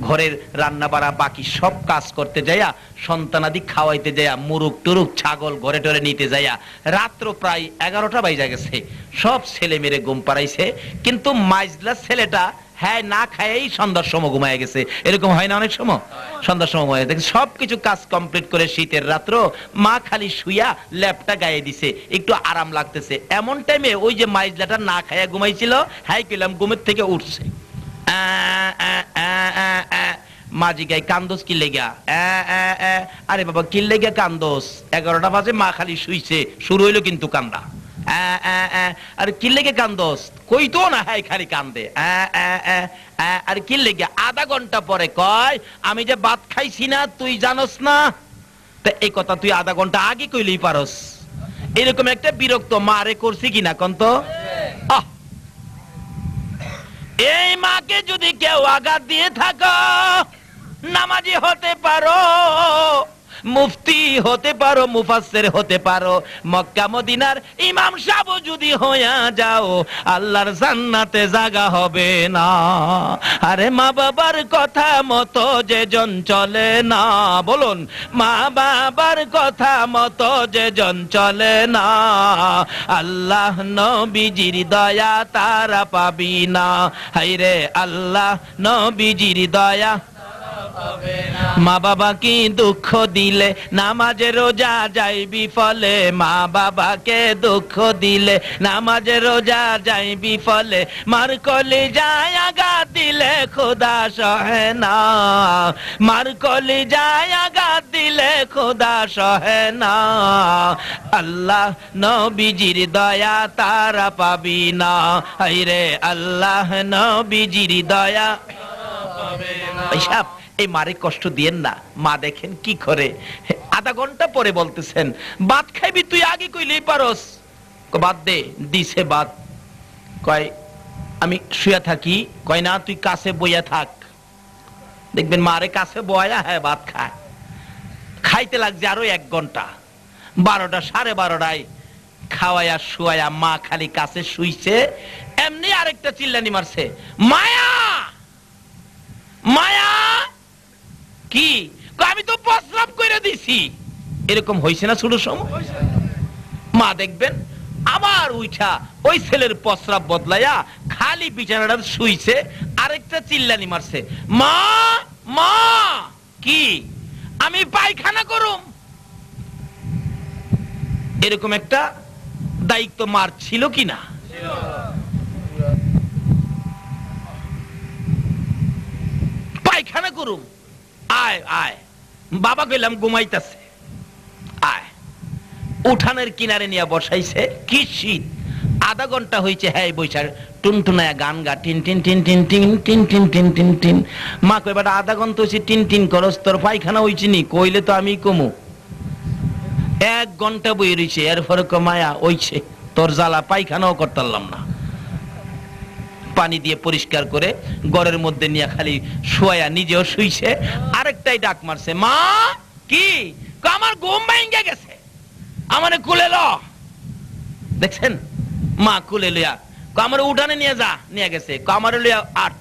Speaker 1: ঘরের রান্না বাড়া বাকি সব কাজ করতে যাইয়া, সন্তানাদি খাওয়াইতে যাইয়া, মুরুক টুরুক ছাগল ঘরে টরে নিতে যাইয়া রাত্র প্রায় 11টা বাইজা গেছে। সব ছেলে মেরে ঘুম পাড়াইছে, কিন্তু মাইজলা ছেলেটা হ্যাঁ না খাইয়েই সন্ধ্যার সময় ঘুমায় গেছে। এরকম হয় না অনেক সময়? সন্ধ্যার সময় ঘুমায় গেছে, সবকিছু কাজ কমপ্লিট করে শীতের রাত্র মা খালি শুইয়া ল্যাপটা গায়ে দিছে, একটু আরাম লাগতেছে। এমন টাইমে ওই যে মাইজলাটা না খাইয়া ঘুমাইছিল, হ্যাঁ কইলাম ঘুমের থেকে উঠছে। মাজি গাই কান্দোস কি লেগা? আরে বাবা কি লেগা কান্দোস? 11টা বাজে, মা খালি শুইছে, শুরু হইলো কিন্তু কান্দা। আর কি লেগে কান্দোস? কই তো না, হ্যাঁ খালি কান্দে। আর কি লেগে? আধা ঘন্টা পরে কয়, আমি যে ভাত খাইছি না তুই জানোস না? তা এই কথা তুই আধা ঘন্টা আগে কইলেই পারস। এরকম একটা বিরক্ত মারে করছি কিনা কন্ত? এই মাকে যদি কেউ আঘাত দিয়ে থাকো, নামাজি হতে পারো, মুফতি হতে পারো, মুফাসসির হতে পারো, মক্কা মদিনার ইমাম সাহেব যদি হইয়া যাও, আল্লাহর জান্নাতে জায়গা হবে না। আরে মা বাবার কথা মতো যে জন চলে না, বলুন, মা বাবার কথা মতো যে জন চলে না, আল্লাহ নবীজির দয়া তারা পাবি না। হায়রে আল্লাহ নবীজির দয়া। মা বাবাকে দুঃখ দিলে নামাজে রোজা যাই বিফলে, মা বাবাকে দুঃখ দিলে নামাজে রোজা যাই বিফলে, মার কলি যায় আঘাত দিলে খোদা সহে না, মার কলি যায় আঘাত দিলে খোদা সহে না, আল্লাহ নবীজির দয়া তারা পাবি না। হায়রে আল্লাহ নবীজির দয়া পাবে না। এই মারে কষ্ট দিয়েন না। মা দেখেন কি করে, আধা ঘন্টা পরে বলতেছেন ভাত খাইবি তুই আগে কইলেই পারস। বাদ দে, দিছে বাদ। কয় আমি শুয়ে থাকি? কয় না, তুই কাছে বইয়া থাক। দেখবেন মারে কাছে বয়া, হ্যাঁ ভাত খায়। খাইতে লাগছে আরো 1 ঘন্টা, 12টা 12:30 খাওয়ায়া শুয়ায়া মা খালি কাছে শুইছে, এমনি আরেকটা চিল্লানি মারছে, মায়া মায়া। কি? আমি তো প্রস্রাব করে দিছি। এরকম হয়েছে না ছোট সময়? মা দেখবেন আবার উঠা ওই ছেলের প্রস্রাব বদলাইয়া খালি বিছানাটা শুইছে, আরেকটা চিল্লানি মারছে, মা মা। কি? আমি পায়খানা করুম। এরকম একটা দায়িত্ব মার ছিল কিনা? পায়খানা করুম, আয় আয়। বাবা গেলাম ঘুমাইতেছে, আয়। উঠানের কিনারে নিয়ে বসাইছে, কি শীত, আধা ঘন্টা হয়েছে, হ্যাঁ বৈশাখ টুনটুনায়া গান গা, tin tin tin tin tin tin tin tin tin tin. মা কই বেটা আধা ঘন্টা হয়েছে টিন টিন করস, তোর পায়খানা হয়েছে নি? কইলে তো আমি কমু। 1 ঘন্টা বই রয়েছে, এরপরে কমায়া ওইছে, তোর জ্বালা পায়খানাও করতাম না। পানি দিয়ে পরিষ্কার করে ঘরের মধ্যে নিয়ে খালি শোয়া, নিজেও শুইছে, আরেকটাই ডাক মারছে, মা। কি? আমার ঘুম ভেঙে গেছে, আমারে কুলে ল। দেখছেন মা কুলে লইয়া, আমার উঠানে নিয়ে যা, নিয়ে গেছে, আমারে লইয়া আট।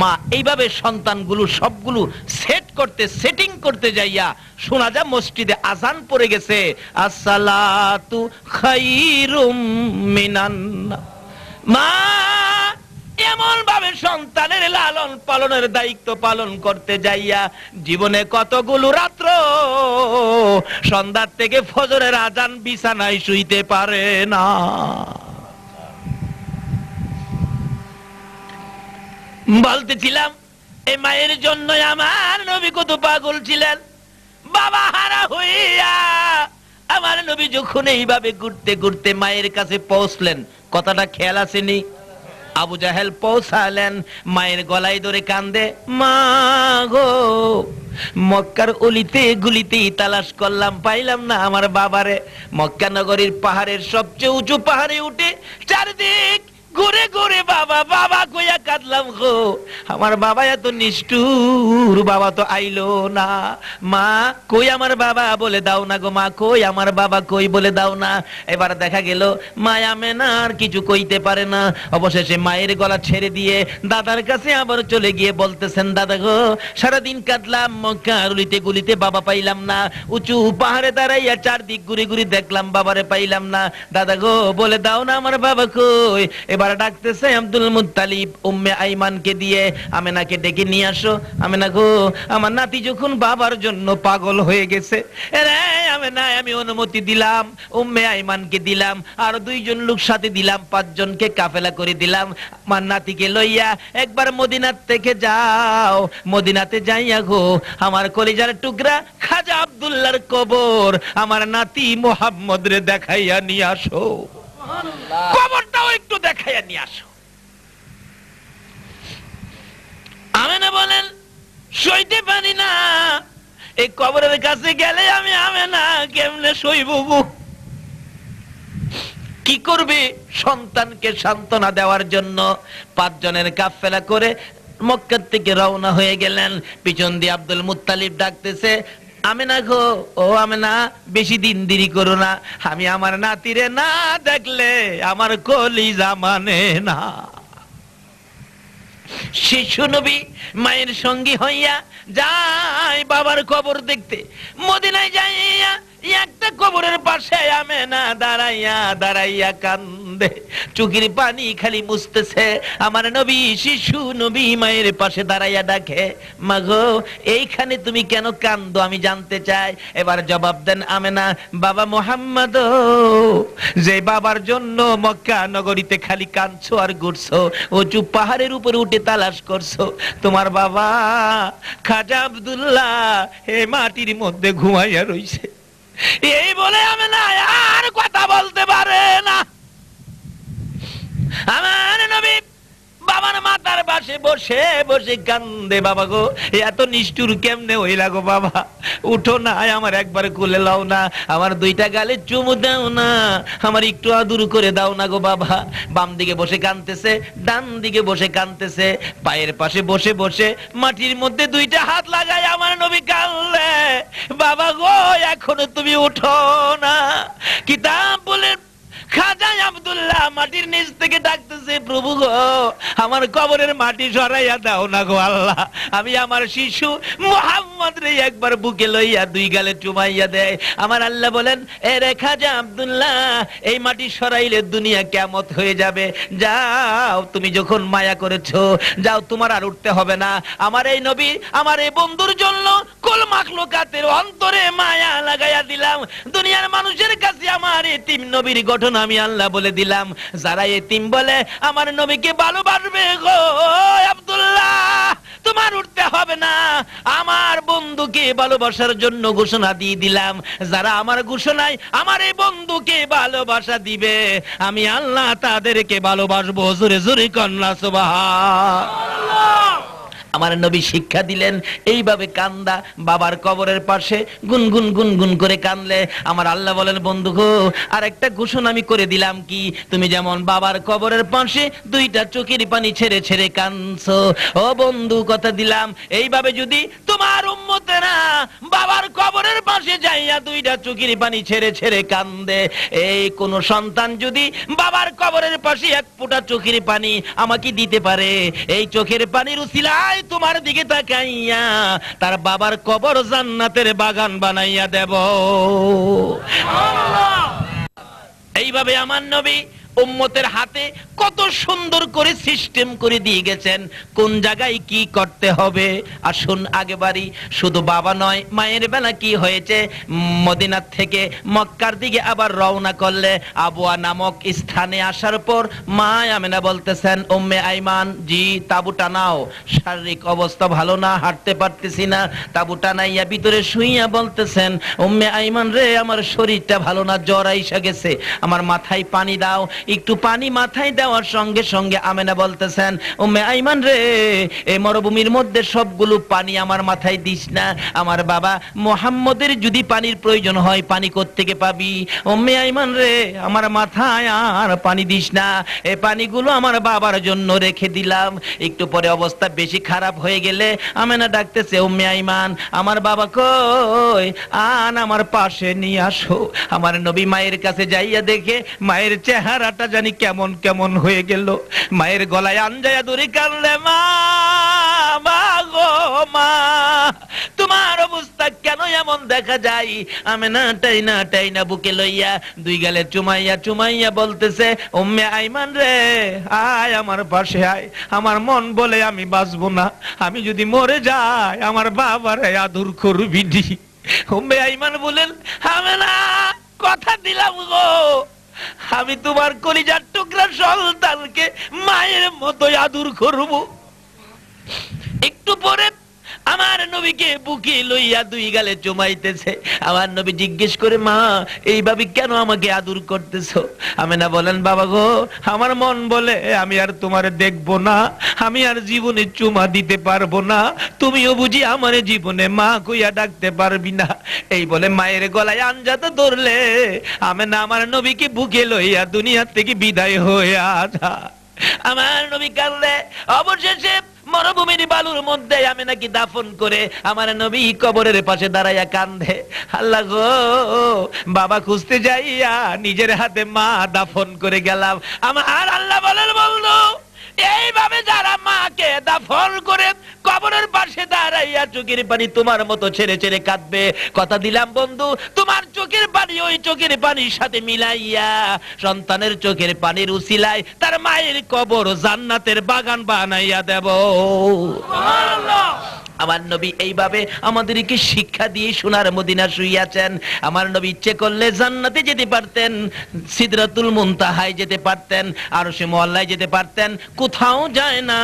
Speaker 1: মা এইভাবে সন্তানগুলো সবগুলো সেট করতে, সেটিং করতে যাইয়া শোনা যায় মসজিদে আজান পড়ে গেছে, আসসালাতু খায়রুম মিনান। মা এমন ভাবে সন্তানের লালন পালনের দায়িত্ব পালন করতে যাইয়া জীবনে কতগুলো রাত্র সন্ধ্যার থেকে ফজরের আজান বিছানায় শুইতে পারে না। বলতেছিলাম এই মায়ের জন্য আমার নবী কত পাগল ছিলেন। বাবা হারা হইয়া আমার নবী যখন এইভাবে ঘুরতে ঘুরতে মায়ের কাছে পৌঁছলেন, কথাটা খেয়াল আসেনি? আবু জাহেল পৌঁছালেন, মায়ের গলায় ধরে কান্দে, মা গো, মক্কার অলিতে গুলিতে তালাশ করলাম, পাইলাম না আমার বাবারে। মক্কা নগরীর পাহাড়ের সবচেয়ে উঁচু পাহাড়ে উঠে চারদিক ঘুরে ঘুরে বাবা বাবা কইয়া কাঁদলাম গো, আমার বাবা এত নিষ্ঠুর, বাবা তো আইলো না। মা কই আমার বাবা, বলে দাও না গো মা, কই আমার বাবা, কই বলে দাও না। এবার দেখা গেল মায়া মেনা আর কিছু কইতে পারে না, অবশেষে মায়ের গলা ছেড়ে দিয়ে দাদার কাছে আবার চলে গিয়ে বলতেছেন, দাদা গো, সারাদিন কাঁদলাম, মক্কার অলিতে গুলিতে বাবা পাইলাম না, উঁচু পাহাড়ে দাঁড়াইয়া চারদিক ঘুরে ঘুরে দেখলাম, বাবারে পাইলাম না, দাদা গো বলে দাও না আমার বাবা কই। এবার ডাকতেছে আব্দুল মুত্তালিব উম্মে আইমানকে দিয়ে, আমেনাকে ডেকে নিয়ে আসো। আমেনা গো, আমার নাতি যখন বাবার জন্য পাগল হয়ে গেছে, রে আমেনা আমি অনুমতি দিলাম, উম্মে আইমানকে দিলাম, আর 2 জন লোক সাথে দিলাম, 5 জনকে কাফেলা করে দিলাম। আমার নাতিকে লইয়া একবার মদিনার থেকে যাও, মদিনাতে যাইয়া গো আমার কলিজার টুকরা খাজা আব্দুল্লাহর কবর আমার নাতি মুহাম্মদ রে দেখাইয়া নিয়ে আসো। কবরটাও একটু দেখাইয়া নিয়ে আসো। আমেনা বলেন সইতে পারি না, এই কবরের কাছে গেলে আমি আমেনা কেমনে সইব গো? কি করবে? সন্তানকে সান্ত্বনা দেওয়ার জন্য 5 জনের কাফেলা করে মক্কার থেকে রওনা হয়ে গেলেন। পিছন দিয়ে আব্দুল মুত্তালিব ডাকতেছে, আমেনা গো, ও আমেনা বেশি দিন দেরি করো না, আমি আমার নাতিরে না দেখলে আমার কলিজা মানে না। শিশু নবী মায়ের সঙ্গী হইয়া যায় বাবার কবর দেখতে। মদিনায় যাইয়া একটা কবরের পাশে আমেনা দাঁড়াইয়া দাঁড়াইয়া কান্দে, চোখের পানি খালি মুছতেছে। আমার নবী শিশু নবী মায়ের পাশে দাঁড়াইয়া ডাকে, মা গো এইখানে তুমি কেন কান্দো আমি জানতে চাই। এবার জবাব দেন আমেনা, বাবা মুহাম্মদ, যে বাবার জন্য মক্কা নগরীতে খালি কাঁদছো আর ঘুরছো, উঁচু পাহাড়ের উপরে উঠে তালাশ করছো, তোমার বাবা খাজা আব্দুল্লাহ এই মাটির মধ্যে ঘুমাইয়া রইছে। এই বলে আমেনা আর কথা বলতে পারে না। আমার নবী বাবার মাথার পাশে বসে বসে কান্দে, বাবা গো এত নিষ্ঠুর কেমনে হইলা গো বাবা, উঠো না, আমার একবার কোলে লাও না, আমার 2টা গালে চুমু দাও না, আমার একটু আদর করে দাও না গো বাবা। বাম দিকে বসে কাঁদতেছে, ডান দিকে বসে কাঁদতেছে, পায়ের পাশে বসে বসে মাটির মধ্যে 2টা হাত লাগায় আমার নবী কাঁদলে, বাবা গো এখনো তুমি উঠো না। কিতাব বলে খাজা আব্দুল্লাহ মাটির নিচ থেকে ডাকতেছে, প্রভু গো আমার কবরের মাটি সরাইয়া দাও না গো আল্লাহ, আমি আমার শিশু মুহাম্মদ রে একবার বুকে লইয়া 2 গালে চুমাইয়া দেয়। আমার আল্লাহ বলেন, এ রে খাজা আব্দুল্লাহ এই মাটি সরাইলে দুনিয়া কিয়ামত হয়ে যাবে, যাও তুমি যখন মায়া করেছো যাও, তোমার আর উঠতে হবে না। আমার এই নবী আমার এই বন্ধুর জন্য কুল মাখলুকাতের অন্তরে মায়া লাগাইয়া দিলাম। দুনিয়ার মানুষের কাছে আমার এতিম নবীর গঠন আমি আল্লাহ বলে দিলাম। যারা এতিম বলে আমার নবীকে ভালোবাসবে গো আব্দুল্লাহ, তোমার উঠতে হবে না, আমার বন্ধুকে ভালোবাসার জন্য ঘোষণা দিয়ে দিলাম। যারা আমার ঘোষণায় আমার এই বন্ধুকে ভালোবাসা দিবে আমি আল্লাহ তাদেরকে ভালোবাসবো। জোরে জোরে কন্যা সুবহানাল্লাহ। আমার নবী শিক্ষা দিলেন এইভাবে কান্দা, বাবার কবরের পাশে গুনগুন গুনগুন করে কানলে। আমার আল্লাহ বলেন, বন্ধু গো আরেকটা ঘোষণা আমি করে দিলাম, কি তুমি যেমন বাবার কবরের পাশে 2টা চোখের পানি ছেড়ে ছেড়ে কাঁদছো, ও বন্ধু কথা দিলাম এইভাবে যদি তোমার উম্মতেরা বাবার কবরের পাশে যাইয়া 2টা চোখের পানি ছেড়ে ছেড়ে কান্দে, এই কোন সন্তান যদি বাবার কবরের পাশে 1 ফোঁটা চোখের পানি আমাকে দিতে পারে, এই চোখের পানির উসিলায় তোমার দিকে তাকাইয়া তার বাবার কবর জান্নাতের বাগান বানাইয়া দেব। এইভাবে আমার নবী উম্মতের হাতে কত সুন্দর করে সিস্টেম করে দিয়ে গেছেন, কোন জায়গায় কি করতে হবে। আসুন আগে বাড়ি, শুধু বাবা নয় মায়ের বেলা কি হয়েছে, মদিনার থেকে মক্কার দিকে আবার রওনা করলে আবওয়া নামক স্থানে আসার পর মা আমেনা বলতেছেন, উম্মে আইমান জি তাবু টানাও, শারীরিক অবস্থা ভালো না, হাঁটতে পারতেছি না। তাবু টানাইয়া ভিতরে শুইয়া বলতেছেন, উম্মে আইমান রে আমার শরীরটা ভালো না, জ্বর আইসা গেছে, আমার মাথায় পানি দাও। একটু পানি মাথায় দেওয়ার সঙ্গে সঙ্গে আমেনা বলতেছেন, উম্মে আইমান রে এই মরুভূমির মধ্যে সবগুলো পানি আমার মাথায় দিস না, আমার বাবা মুহাম্মদের যদি পানির প্রয়োজন হয় পানি কোত্থেকে পাবি, উম্মে আইমান রে আমার মাথায় আর পানি দিস না, এই পানিগুলো আমার বাবার জন্য রেখে দিলাম। একটু পরে অবস্থা বেশি খারাপ হয়ে গেলে আমেনা ডাকতেছে, উম্মে আইমান আমার বাবা কই, আন আমার পাশে নিয়ে আসো। আমার নবী মায়ের কাছে যাইয়া দেখে মায়ের চেহারাটা জানি কেমন কেমন হয়ে গেল, মায়ের গলায় আঞ্জায়া দড়ি কানলে, মা মা গো মা তোমার অবস্থা কেন এমন দেখা যায় আমেনা টাইনা বুকে লইয়া দুই গালে চুমাইয়া বলতেছে, উম্মে আইমান রে আয় আমার পাশে আয়, আমার মন বলে আমি বাঁচবো না, আমি যদি মরে যাই আমার বাবারে আদর করবি। উম্মে আইমান বলেন, আমেনা কথা দিলাম গো, আমি তোমার কলিজার টুকরা সন্তানকে মায়ের মতো আদর করব। একটু পরে আমার নবীকে বুকে লইয়া দুই গালে চুমাইতেছে। আমার নবী জিজ্ঞেস করে, মা এইভাবে কেন আমাকে আদর করতেছো? আমেনা বলেন, বাবা গো, আমার মন বলে আমি আর তোমারে দেখবো না, আমি আর জীবনে চুমা দিতে পারবো না, তুমিও বুঝি আমার জীবনে মা কইয়া ডাকতে পারবি না। এই বলে মায়ের গলায় আঞ্জাতে ধরলে আমেনা আমার নবীকে বুকে লইয়া দুনিয়া থেকে বিদায় হয়ে আসা। আমার নবী কাঁদলে। অবশেষে মরুভূমির বালুর মধ্যে আমি নাকি দাফন করে আমার নবী কবরের পাশে দাঁড়াইয়া কান্দে, আল্লাহ গো, বাবা খুঁজতে যাইয়া নিজের হাতে মা দাফন করে গেলাম। আমার আল্লাহ বলেন, বললো এইভাবে যারা মাকে দাফন করে কবরের পাশে দাঁড়াইয়া চোখের পানি তোমার মতো ছেড়ে ছেড়ে কাঁদবে, কথা দিলাম বন্ধু, তোমার চোখের পানি ওই চোখের পানির সাথে মিলাইয়া সন্তানের চোখের পানির উসিলায় তার মায়ের কবর জান্নাতের বাগান বানাইয়া দেব। সুবহানাল্লাহ। আমার নবী এইভাবে আমাদেরকে শিক্ষা দিয়ে সোনার মদিনা শুইয়াছেন। আমার নবী ইচ্ছে করলে জান্নাতে যেতে পারতেন, সিদরাতুল মুনতাহায় যেতে পারতেন, আরশে মুআল্লায় যেতে পারতেন, কোথাও যায় না।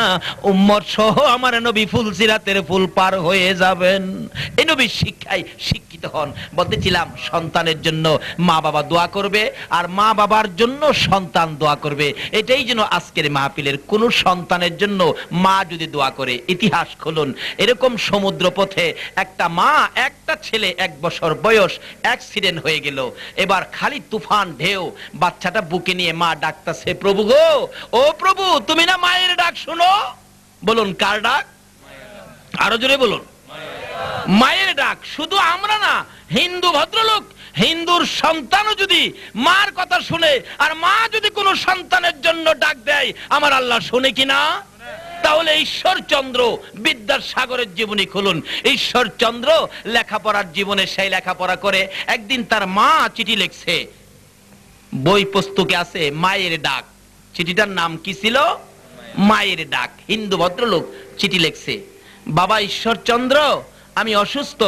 Speaker 1: উম্মত সহ আমার নবী ফুলসিরাতের ফুল পার হয়ে যাবেন। এই নবীর শিক্ষায় শিক্ষিত হন। বলতেছিলাম সন্তানের জন্য মা বাবা দোয়া করবে আর মা বাবার জন্য সন্তান দোয়া করবে। এটাই যেন আজকের মাহফিলের কোন সন্তানের জন্য মা যদি দোয়া করে, ইতিহাস খুলুন, এরকম সমুদ্র পথে একটা মা একটা ছেলে 1 বছর বয়স অ্যাক্সিডেন্ট হয়ে গেল। এবার খালি তুফান ঢেউ, বাচ্চাটা বুকে নিয়ে মা ডাকতেছে, প্রভু গো, ও প্রভু, তুমি না মায়ের ডাক শুনো? বলুন কার ডাক? আরো জোরে বলুন। মায়ের ডাক। শুধু আমরা না, হিন্দু ভদ্রলোক, হিন্দুর সন্তানও যদি মার কথা শুনে আর মা যদি কোনো সন্তানের জন্য ডাক দেয়, আমার আল্লাহ শুনে কিনা? তাহলে ঈশ্বরচন্দ্র বিদ্যাসাগরের জীবনী খুলুন। ঈশ্বরচন্দ্র লেখাপড়ার জীবনে সেই লেখাপড়া করে একদিন তার মা চিঠি লিখছে, বই পুস্তকে আছে মায়ের ডাক। চিঠিটার নাম কি ছিল? মায়ের ডাক। হিন্দু ভদ্রলোক চিঠি লিখছে, বাবা ঈশ্বরচন্দ্র, আমি অসুস্থ,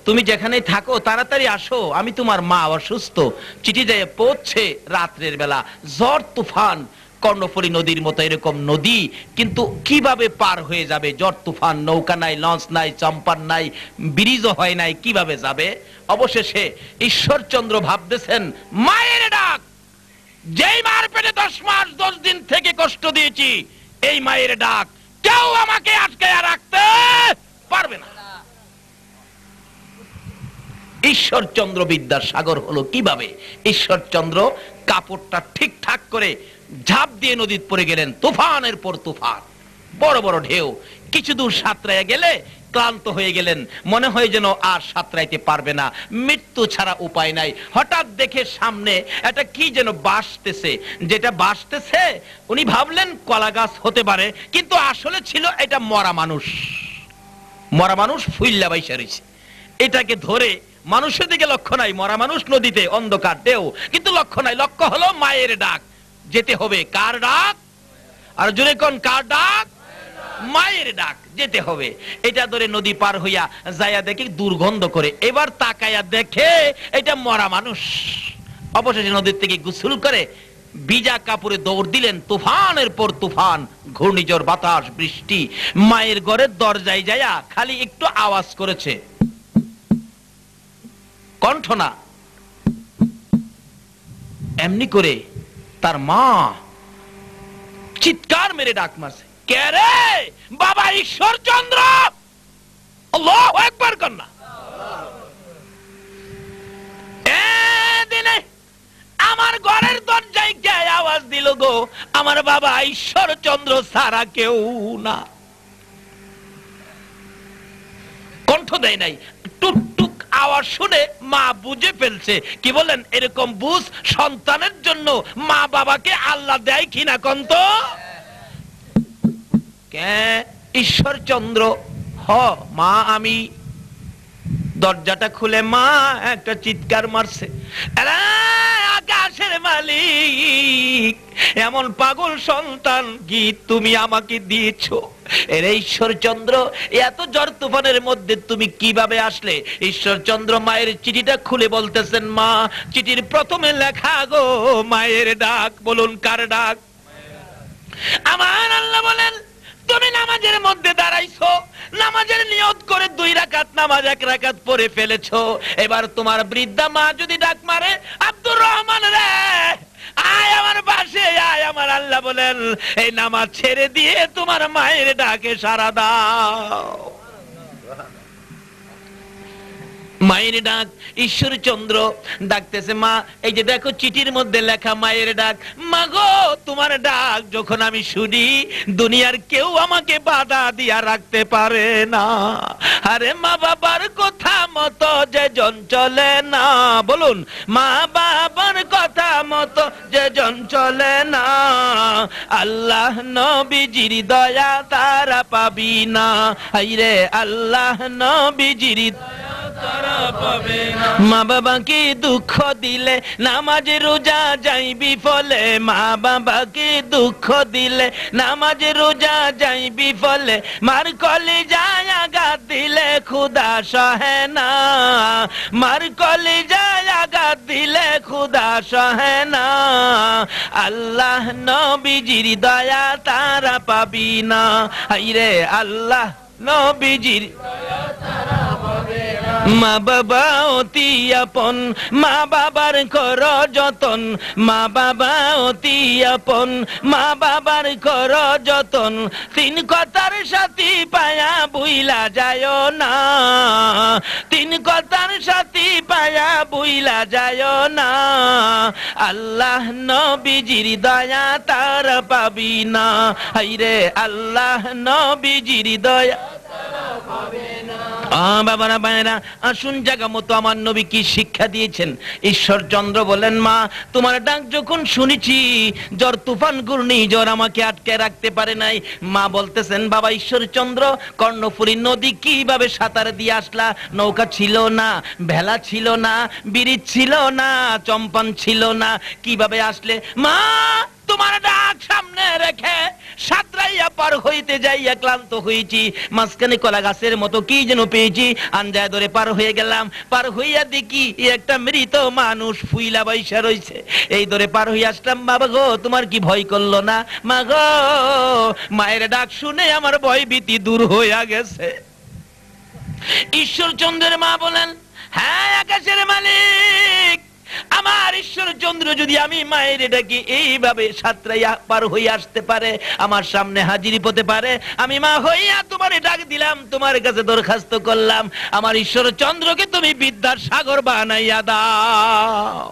Speaker 1: তুমি যেখানে থাকো তাড়াতাড়ি আসো, আমি তোমার মা অসুস্থ। চিঠি যায় পৌঁছছে রাত্রের বেলা, ঝড় তুফান, কর্ণফুলী নদীর মতো এরকম নদী, কিন্তু কিভাবে পার হয়ে যাবে? ঝড় তুফান, নৌকা নাই, লঞ্চ নাই, চম্পার নাই, ব্রিজও হয় নাই, কিভাবে যাবে? অবশেষে ঈশ্বরচন্দ্র ভাবতেছেন, মায়ের ডাক, যেই মার পেটে 10 মাস 10 দিন থেকে কষ্ট দিয়েছি, এই মায়ের ডাক কেউ আমাকে আটকায়া রাখতে পারবে না। ঈশ্বরচন্দ্র বিদ্যাসাগর হলো কিভাবে? ঈশ্বরচন্দ্র কাপড়টা ঠিকঠাক করে ঝাঁপ দিয়ে নদীতে পড়ে গেলেন। তুফানের পর তুফান, বড় বড় ঢেউ। কিছু দূর সাঁতরাইয়া গেলে ক্লান্ত হয়ে গেলেন, মনে হয় যেন আর সাঁতরাইতে পারবে না, মৃত্যু ছাড়া উপায় নাই। হঠাৎ দেখে সামনে একটা কি যেন বাসতেছে, যেটা বাসতেছে উনি ভাবলেন কলা গাছ হতে পারে, কিন্তু আসলে ছিল এটা মরা মানুষ। মরা মানুষ ফুইল্লা বাইসা রয়েছে। এটাকে ধরে, মানুষের দিকে লক্ষ্য নাই, মরা মানুষ নদীতে, অন্ধকার ঢেউ, কিন্তু লক্ষ্য নাই, লক্ষ্য হলো মায়ের ডাক। যেতে হবে কার ডাক? আর জোরে কোন কার ডাক? মায়ের ডাক, যেতে হবে। এটা ধরে নদী পার হইয়া যাইয়া দেখে দুর্গন্ধ করে, এবার তাকাইয়া দেখে এটা মরা মানুষ। অবশেষে নদীর থেকে গোসল করে ভিজা কাপড়ে দৌড় দিলেন। তুফানের পর তুফান, ঘূর্ণিঝড়, বাতাস, বৃষ্টি। মায়ের ঘরের দরজায় যাইয়া খালি একটু আওয়াজ করেছে, কণ্ঠ না, এমনি করে তার মা চিৎকার মেরে ডাক মারছে, কে রে? বাবা ঈশ্বরচন্দ্র। আল্লাহু আকবার কন্যা। দিনে আমার ঘরের দরজায় কে আওয়াজ দিল গো? আমার বাবা ঈশ্বরচন্দ্র ছাড়া কেউ না। কণ্ঠ দেয় নাই, টুকটুক আওয়াজ শুনে মা বুঝে ফেলছে। কি বলেন? এরকম বুঝ সন্তানের জন্য মা বাবাকে আল্লাহ দেয় কিনা কন্ত? কে? ঈশ্বরচন্দ্র। হ মা, আমি দরজাটা খুলে মা একটা চিৎকার মারছে, আরে আকাশের মালিক, এমন পাগল সন্তান কি তুমি আমাকে দিয়েছো? এর ঈশ্বরচন্দ্র, এত ঝড় তুফানের মধ্যে তুমি কিভাবে আসলে? ঈশ্বরচন্দ্র মায়ের চিঠিটা খুলে বলতেছেন, মা চিঠির প্রথমে লেখা গো মায়ের ডাক। বলুন কার ডাক? আমার আল্লাহ বলেন, তুমি নামাজের মধ্যে দাঁড়াইছো, নামাজের নিয়ত করে 2 রাকাত নামাজ 1 রাকাত পড়ে ফেলেছো। এবার তোমার বৃদ্ধা মা যদি ডাক মারে, আব্দুর রহমান রে আয় আমার পাশে আয়, আমার আল্লাহ বলেন এই নামাজ ছেড়ে দিয়ে তোমার মায়ের ডাকে সাড়া দাও। মায়ের ডাক, ঈশ্বরচন্দ্র ডাকতেছে, মা এই যে দেখো চিঠির মধ্যে লেখা মায়ের ডাক। মা গো তোমার ডাক যখন আমি শুনি, দুনিয়ার কেউ আমাকে বাধা দিয়া রাখতে পারে না। আরে মা বাবার কথা মতো যে জন চলে না, বলুন মা বাবার কথা মতো যে জন চলে না, আল্লাহ নবীজির দয়া তারা পাবি না। আইরে আল্লাহ নবীজির মা বাবাকে দুঃখ দিলে নামাজ রোজা যাইবি ফলে, মা বাবাকে দুঃখ দিলে নামাজ রোজা যাইবি ফলে, মার কলিজায় আঘাত দিলে খুদা সহে না, মার কলিজায় আঘাত দিলে খুদা সহে না, আল্লাহ নবীজির দয়া তারা পাবি না। হাইরে আল্লাহ নবীজির মা বাবা অতি আপন, মা বাবার কর যতন, মা বাবা অতি আপন, মা বাবার কর যতন, 3 কথার সাথী পায়া বুইলা যায় না, 3 কথার সাথী পায়া বুইলা যায় না, আল্লাহ নবীজির দয়া তার পাবি না। হাইরে আল্লাহ নবীজির দয়া বাবারা ভাইরা, আসুন জায়গা মতো আমার নবী কি শিক্ষা দিয়েছেন। ঈশ্বরচন্দ্র বলেন, মা তোমার ডাক যখন শুনেছি, ঝড় তুফান ঘূর্ণিঝড় আমাকে আটকে রাখতে পারে নাই। মা বলতেছেন, বাবা ঈশ্বরচন্দ্র, কর্ণফুলী নদী কিভাবে সাঁতার দিয়ে আসলা? নৌকা ছিল না, ভেলা ছিল না, ব্রিজ ছিল না, চম্পন ছিল না, কিভাবে আসলে? মা তোমার ডাক সামনে রেখে সাঁতরাইয়া পার হইতে যাইয়া ক্লান্ত হয়েছি, মাঝখানে কলা গাছের মতো কি যেন পেয়েছি, আঞ্জায় ধরে পার হয়ে গেলাম। পার হইয়া দেখি একটা মৃত মানুষ ফুইলা বৈশা রয়েছে, এই ধরে পার হইয়া আসলাম। বাবা গো তোমার কি ভয় করলো না? মা গো মায়ের ডাক শুনে আমার ভয় ভীতি দূর হইয়া গেছে। ঈশ্বরচন্দ্রের মা বলেন, হ্যাঁ আকাশের মালিক, আমার ঈশ্বরচন্দ্র যদি আমি মায়ের ডাকি এইভাবে সাঁতরাইয়া পার হয়ে আসতে পারে, আমার সামনে হাজিরি হতে পারে, আমি মা হইয়া তোমার ডাক দিলাম, তোমার কাছে দরখাস্ত করলাম, আমার ঈশ্বরচন্দ্রকে তুমি বিদ্যার সাগর বানাইয়া দাও।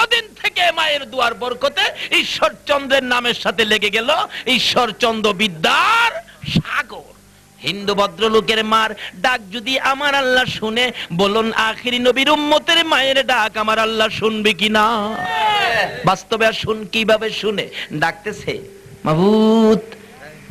Speaker 1: ওদিন থেকে মায়ের দুয়ার বরকতে ঈশ্বরচন্দ্রের নামের সাথে লেগে গেল ঈশ্বরচন্দ্র বিদ্যার সাগর। হিন্দু ভদ্রলোকের মার ডাক যদি আমার আল্লাহ শুনে, বলুন আখিরি নবীর উম্মতের মায়ের ডাক আমার আল্লাহ শুনবে কিনা? বাস্তবে আর শুন, কিভাবে শুনে? ডাকতেছে, মাবুদ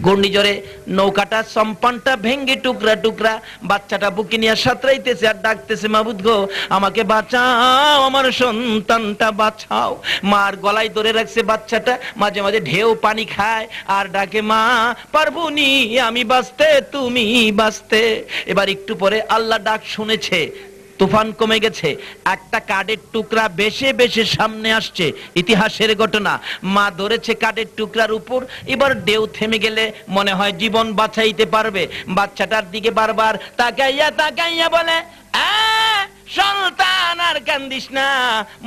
Speaker 1: ঘূর্ণিঝড়ে নৌকাটা সম্পানটা ভেঙ্গে টুকরা টুকরা, বাচ্চাটা বুকে নিয়ে সাঁতরাইতেছে আর ডাকতেছে, মাবুদ গো আমাকে বাঁচাও, আমার সন্তানটা বাঁচাও। মার গলায় ধরে রাখছে বাচ্চাটা, মাঝে মাঝে ঢেউ পানি খায় আর ডাকে, মা পারবুনি আমি বাঁচতে, তুমি বাঁচতে। এবার একটু পরে আল্লাহ ডাক শুনেছে, তুফান কমে গেছে, একটা কাঠের টুকরা বেশে বেশে সামনে আসছে, ইতিহাসের ঘটনা। মা ধরেছে কাঠের টুকরার উপর, এবার ঢেউ থেমে গেলে মনে হয় জীবন বাঁচাইতে পারবে। বাচ্চাটার দিকে বারবার তাকাইয়া তাকাইয়া বলে, সন্তান আর কান্দিস না,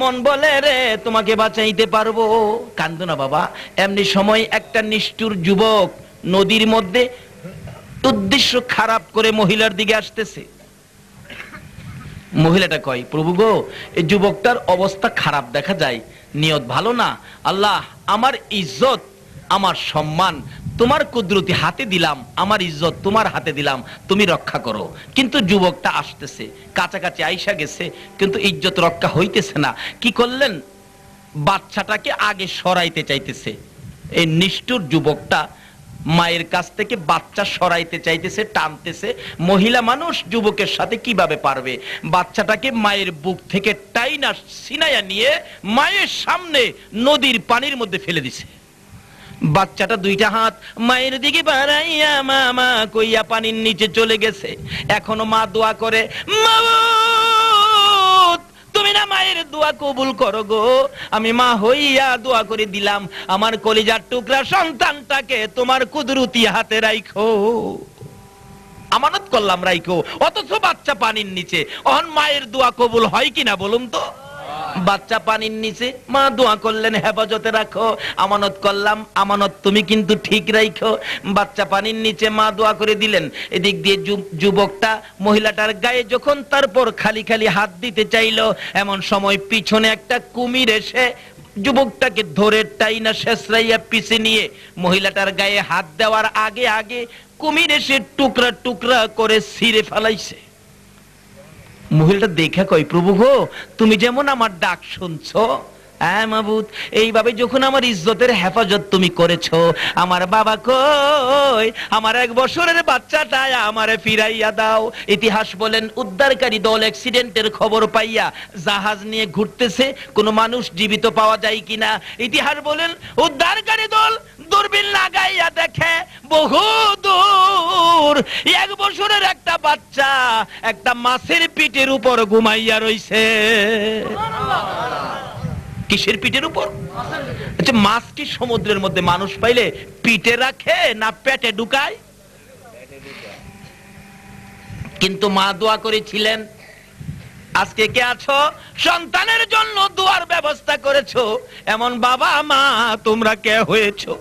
Speaker 1: মন বলে রে তোমাকে বাঁচাইতে পারবো, কান্দো না বাবা। এমনি সময় একটা নিষ্ঠুর যুবক নদীর মধ্যে উদ্দেশ্য খারাপ করে মহিলার দিকে আসতেছে। মহিলাটা কয়, প্রভু গো এই যুবকটার অবস্থা খারাপ দেখা যায়, নিয়ত ভালো না, আল্লাহ আমার ইজ্জত আমার সম্মান তোমার কুদরতি হাতে দিলাম, আমার ইজ্জত তোমার হাতে দিলাম, তুমি রক্ষা করো। কিন্তু যুবকটা আসতেছে, কাছাকাছি আইসা গেছে, কিন্তু ইজ্জত রক্ষা হইতেছে না। কি করলেন? বাচ্চাটাকে আগে সরাইতে চাইতেছে। এই নিষ্ঠুর যুবকটা মায়ের কাছ থেকে বাচ্চা সরাইতে চাইতেছে, টানতেছে। মহিলা মানুষ যুবকের সাথে কিভাবে পারবে? বাচ্চাটাকে মায়ের বুক থেকে টাইনা সিনায়া নিয়ে মায়ের সামনে নদীর পানির মধ্যে ফেলে দিছে। বাচ্চাটা দুইটা হাত মায়ের দিকে বাড়াইয়া মা মা কইয়া পানির নিচে চলে গেছে। এখনো মা দোয়া করে, মাবুদ তুমি না মায়ের দোয়া কবুল করো গো। আমি মা হইয়া দোয়া করে দিলাম, আমার কলিজার টুকরা সন্তানটাকে তোমার কুদরতি হাতে রাখো, আমানত করলাম রাখো। অথচ বাচ্চা পানির নিচে। অহন মায়ের দোয়া কবুল হয় কিনা বলুন তো? বাচ্চা পানির নিচে, মা দোয়া করলেন হেফাজতে রাখো, আমানত করলাম, আমানত তুমি কিন্তু ঠিক রাখো। বাচ্চা পানির নিচে, মা দোয়া করে দিলেন। এদিক দিয়ে যুবকটা মহিলাটার গায়ে যখন তারপর খালি খালি হাত দিতে চাইলো, এমন সময় পিছনে একটা কুমির এসে যুবকটাকে ধরে টাইনা শেষরাইয়া পিছে নিয়ে মহিলাটার গায়ে হাত দেওয়ার আগে আগে কুমির এসে টুকরা টুকরা করে ছিঁড়ে ফেলাইছে। মহিলাটা দেখে কই, প্রভু গো তুমি যেমন আমার ডাক শুনছো, হ্যাঁ মাবুদ, এইভাবে যখন আমার ইজ্জতের হেফাজত তুমি করেছো, আমার বাবা কই, আমার 1 বছরের বাচ্চাটা আমারে ফিরাইয়া দাও। ইতিহাস বলেন উদ্ধারকারী দল অ্যাক্সিডেন্টের খবর পাইয়া জাহাজ নিয়ে ঘুরতেছে, কোনো মানুষ জীবিত পাওয়া যায় কিনা। ইতিহাস বলেন উদ্ধারকারী দল দূরবীন লাগাইয়া দেখে বহু দূর 1 বছরের একটা বাচ্চা একটা মাছের পিঠের উপর ঘুমাইয়া রইছে। কিসের পিঠের উপর? আচ্ছা, মাছ কি সমুদ্রের মধ্যে মানুষ পাইলে পিঠে রাখে না পেটে ঢুকায়? কিন্তু মা দোয়া করেছিলেন। আজকে কে আছো সন্তানের জন্য দোয়ার ব্যবস্থা করেছো, এমন বাবা মা তোমরা কে হয়েছো?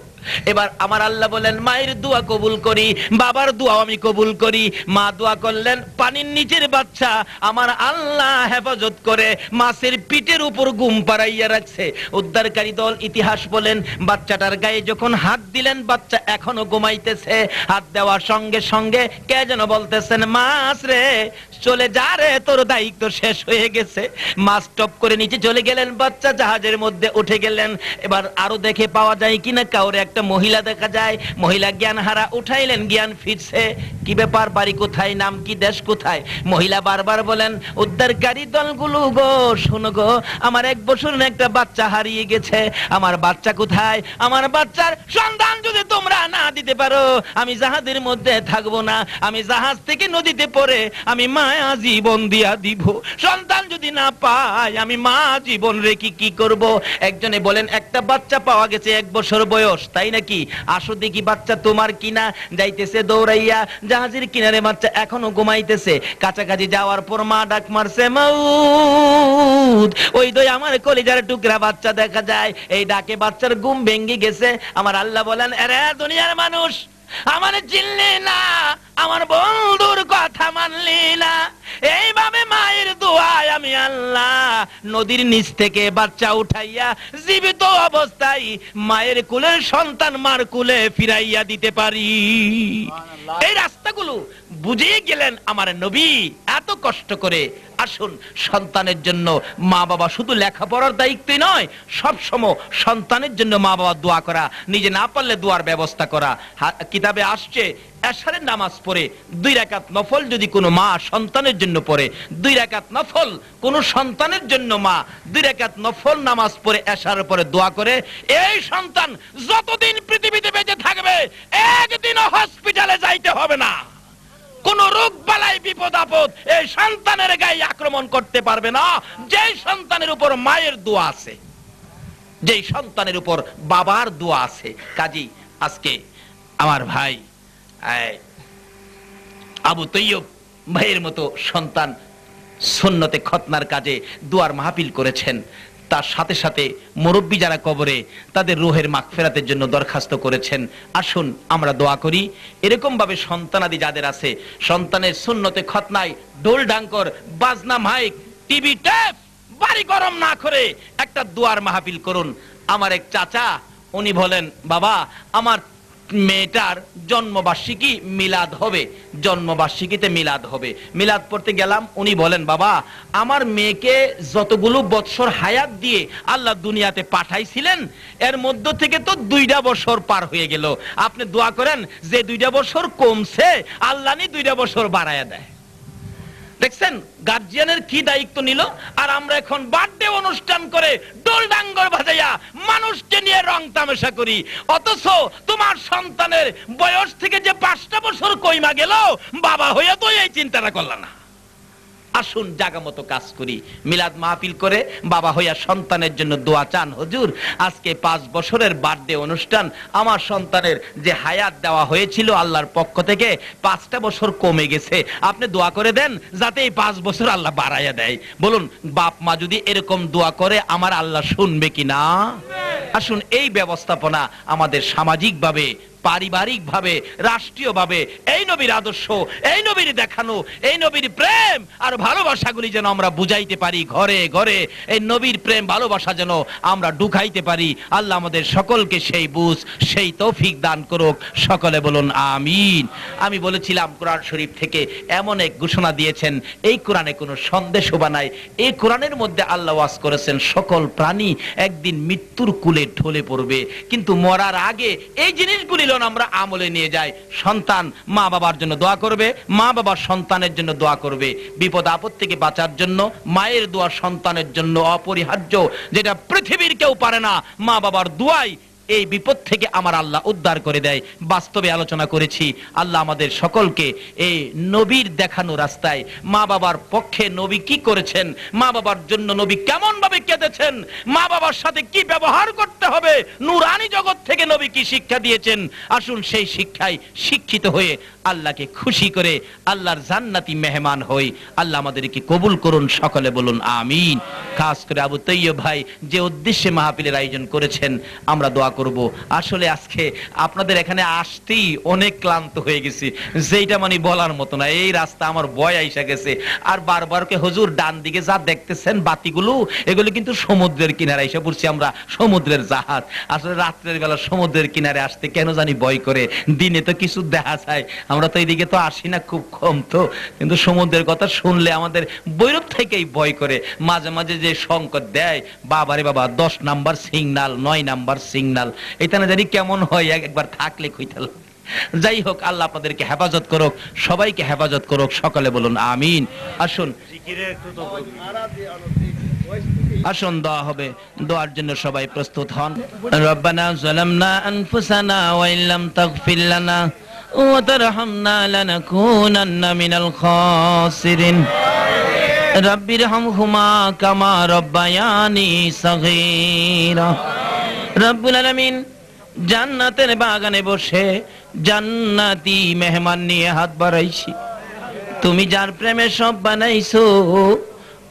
Speaker 1: এবার আমার আল্লাহ বলেন মায়ের দোয়া কবুল করি, বাবার দোয়া আমি কবুল করি। মা দোয়া করলেন, পানির নিচের বাচ্চা আমার আল্লাহ হেফাজত করে মাছের পিঠের উপর ঘুম পাড়াইয়া রাখছে। উদ্ধারকারী দল ইতিহাস বলেন বাচ্চাটার গায়ে যখন হাত দিলেন, বাচ্চা এখনো ঘুমাইতেছে। হাত দেওয়ার সঙ্গে সঙ্গে কে যেন বলতেছেন, মাছ রে চলে যা রে, তোর দায়িত্ব শেষ হয়ে গেছে। মাছ টপ করে নিচে চলে গেলেন, বাচ্চা জাহাজের মধ্যে উঠে গেলেন। এবার আরো দেখে পাওয়া যায় কিনা কাউরে একটা মহিলা দেখা যায়, মহিলা জ্ঞান হারা, উঠাইলেন, জ্ঞান ফিরছে। কি ব্যাপার, বাড়ি কোথায়, নাম কি, দেশ কোথায়? মহিলা বারবার বলেন উদ্ধারকারী দলগুলো গো শোনো গো, আমার 1 বছরের একটা বাচ্চা হারিয়ে গেছে, আমার বাচ্চা কোথায়? আমার বাচ্চার সন্ধান যদি তোমরা না দিতে পারো আমি জাহাজের মধ্যে থাকবো না, আমি জাহাজ থেকে নদীতে পড়ে আমি মায়া জীবন দিয়া দিব। সন্তান যদি না পাই আমি মা জীবন রেখে কি করব? একজনে বলেন একটা বাচ্চা পাওয়া গেছে 1 বছর বয়স, তাই নাকি? আসো দেখি বাচ্চা তোমার কিনা। যাইতেছে দৌড়াইয়া, জাহাজের কিনারে বাচ্চা এখনো ঘুমাইতেছে। কাছাকাছি যাওয়ার পর মা ডাক মারছে, মাউদ, ওই দই আমার কলিজার টুকরা বাচ্চা দেখা যায়। এই ডাকে বাচ্চার ঘুম ভেঙে গেছে। আমার আল্লাহ বলেন, আরে দুনিয়ার মানুষ, আমার চিনলি না, আমার বন্ধুর কথা মানলি না। এইভাবে মায়ের দোয়ায় আমি আল্লাহ নদীর নিচ থেকে বাচ্চা উঠাইয়া জীবিত অবস্থায় মায়ের কুলের সন্তান মার কুলে ফিরাইয়া দিতে পারি। এই রাস্তাগুলো বুঝিয়ে গেলেন আমার নবী এত কষ্ট করে। আসুন, সন্তানের জন্য মা বাবা শুধু লেখাপড়ার দায়িত্বই নয়, সবসময় সন্তানের জন্য মা বাবা দোয়া করা, নিজে না পারলে দোয়ার ব্যবস্থা করা। কিতাবে আসছে এশারের নামাজ পড়ে 2 রাকাত নফল যদি কোনো মা সন্তানের জন্য পড়ে, 2 রাকাত নফল কোনো সন্তানের জন্য মা 2 রাকাত নফল নামাজ পড়ে এশারের পরে দোয়া করে, এই সন্তান যতদিন পৃথিবীতে বেঁচে থাকবে একদিনও হসপিটালে যাইতে হবে না। কোন রোগ বালাই বিপদ আপদ এই সন্তানের গায়ে আক্রমণ করতে পারবে না, যেই সন্তানের উপর মায়ের দোয়া আছে, যেই সন্তানের উপর বাবার দোয়া আছে। কাজী আজকে আমার ভাই আবু তৈয়ব ভাইয়ের মতো সন্তান সুন্নতে খতনার কাজে দোয়ার মাহফিল করেছেন। তার সাথে সাথে মুরব্বী যারা কবরে তাদের রুহের মাগফিরাতের জন্য দরখাস্ত করেছেন। আসুন আমরা দোয়া করি। এরকম ভাবে সন্তানাদি যাদের আছে, সন্তানের সুন্নতে খতনায় ঢোল ঢাঙ্কর বাজনা মাইক টিভি টেপ বাড়ি গরম না করে একটা দোয়ার মাহফিল করুন। আমার এক চাচা, উনি বলেন, বাবা আমার মেয়েটার জন্মবার্ষিকী মিলাদ হবে, জন্মবার্ষিকীতে মিলাদ হবে। মিলাদ পড়তে গেলাম, উনি বলেন বাবা আমার মেয়েকে যতগুলো বৎসর হায়াত দিয়ে আল্লাহ দুনিয়াতে পাঠাইছিলেন এর মধ্য থেকে তো 2টা বছর পার হয়ে গেল, আপনি দোয়া করেন যে 2টা বছর কমছে আল্লাহ নি 2টা বছর বাড়ায়া দেয়। দেখছেন গার্জিয়ানের কি দায়িত্ব নিল। আর আমরা এখন বার্থডে অনুষ্ঠান করে ডোল ডাঙ্গর বাজাইয়া মানুষকে নিয়ে রং তামাশা করি, অথচ তোমার সন্তানের বয়স থেকে যে 5টা বছর কইমা গেল বাবা হইয়া তো এই চিন্তাটা করলা না। আসুন জায়গা মতো কাজ করি, মিলাদ মাহফিল করে বাবা হইয়া সন্তানের জন্য দোয়া চান, হুজুর আজকে 5 বছরের বার্থডে অনুষ্ঠান, আমার সন্তানের যে হায়াত দেওয়া হয়েছিল আল্লাহর পক্ষ থেকে 5টা বছর কমে গেছে, আপনি দোয়া করে দেন যাতে এই 5 বছর আল্লাহ বাড়াইয়া দেয়। বলুন বাপ মা যদি এরকম দোয়া করে আমার আল্লাহ শুনবে কিনা? আসুন এই ব্যবস্থাপনা আমাদের সামাজিকভাবে, পারিবারিকভাবে, রাষ্ট্রীয়ভাবে এই নবীর আদর্শ, এই নবীর দেখানো, এই নবীর প্রেম আর ভালোবাসাগুলি যেন আমরা বুঝাইতে পারি, ঘরে ঘরে এই নবীর প্রেম ভালোবাসা যেন আমরা ঢুকাইতে পারি। আল্লাহ আমাদের সকলকে সেই বুঝ, সেই তৌফিক দান করুক, সকলে বলুন আমিন। আমি বলেছিলাম কোরআন শরীফ থেকে এমন এক ঘোষণা দিয়েছেন, এই কোরআনে কোনো সন্দেহবা নাই। এই কোরআনের মধ্যে আল্লাহ ওয়াজ করেছেন সকল প্রাণী একদিন মৃত্যুর কুলে ঢলে পড়বে, কিন্তু মরার আগে এই জিনিসগুলি আমরা আমলে নিয়ে যাই। সন্তান মা বাবার জন্য দোয়া করবে, মা বাবার সন্তানের জন্য দোয়া করবে। বিপদ আপদ থেকে বাঁচার জন্য মায়ের দোয়া সন্তানের জন্য অপরিহার্য, যেটা পৃথিবীর কেউ পারে না। মা বাবার দোয়াই এই বিপদ থেকে আমার আল্লাহ উদ্ধার করে দেয়। বাস্তবে আলোচনা করেছি। আল্লাহ আমাদের সকলকে এই নবীর দেখানো রাস্তায়, মা বাবার পক্ষে নবী কি করেছেন, মা বাবার জন্য নবী কেমন ভাবে কেঁদেছেন, মা বাবার সাথে কি ব্যবহার করতে হবে, নূরানি জগৎ থেকে নবী কি শিক্ষা দিয়েছেন, আসুন সেই শিক্ষায় শিক্ষিত হয়ে আল্লাহকে খুশি করে আল্লাহর জান্নাতি মেহমান হই। আল্লাহ আমাদেরকে কবুল করুন, সকলে বলুন আমিন। খাস করে আবু তৈয়ব ভাই যে উদ্দেশ্যে মাহফিলের আয়োজন করেছেন আমরা দোয়া করব। আসলে আজকে আপনাদের এখানে আসতেই অনেক ক্লান্ত হয়ে গেছি, যেটা মানে বলার মতো না। এই রাস্তা আমার ভয় আইসা গেছে। আর বারবারকে হুজুর ডান দিকে যা দেখতেছেন বাতিগুলো, এগুলো কিন্তু সমুদ্রের কিনারে এসে পড়ছি আমরা, সমুদ্রের জাহাজ। আসলে রাত্রের বেলা সমুদ্রের কিনারে আসতে কেন জানি ভয় করে, দিনে তো কিছু দেখা যায়, আমরা তো এইদিকে তো আসি না, খুব কম তো, কিন্তু সমুদ্রের কথা শুনলে আমাদের বৈরব থেকেই ভয় করে। মাঝে মাঝে যে সংকট দেয়, বাবারে বাবা 10 নাম্বার সিগনাল, 9 নাম্বার সিগনাল, এটা না জানি কেমন হয়, একবার থাকলে কইতাল। যাই হোক আল্লাহ আপনাদেরকে হেফাজত করুক, সবাইকে হেফাজত করুক, সকলে বলুন আমিন। আসুন আসুন দোয়া হবে, দোয়ার জন্য সবাই প্রস্তুত হন। রব্বানা যালামনা আনফুসানা ওয়া ইল্লাম তাগফির লানা ওয়া তারহামনা লানাকুনান্না মিনাল খাসিরিন। রাব্বিরহামহুমা কামা রাব্বায়ানি সাগীরা। রব্বুল আলামিন জান্নাতের বাগানে বসে জান্নাতি মেহমান নিয়ে হাত বাড়াইছি। তুমি যার প্রেমে সব বানাইছো,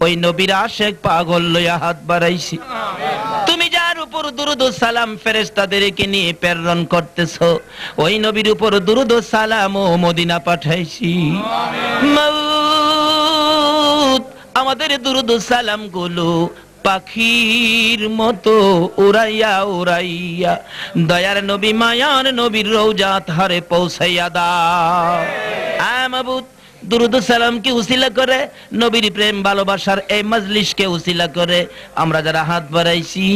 Speaker 1: ওই নবীর আশেক পাগল লইয়া হাত বাড়াইছি। তুমি যার উপর দুরুদ ও সালাম ফেরেশতাদেরকে নিয়ে প্রেরণ করতেছো, ওই নবীর উপর দুরুদ ও সালাম ও মদিনা পাঠাইছি। মাউত আমাদের দুরুদ ও সালাম গুলো পাখির মতো উড়াইয়া উড়াইয়া দয়ার নবী মায়ার নবীর রওজাত হারে পৌঁছাইয়া দাও। মাবুদ দুরুদ সালামকে উসিলা করে, নবীর প্রেম ভালোবাসার এই মজলিসকে উসিলা করে আমরা যারা হাত বাড়াইছি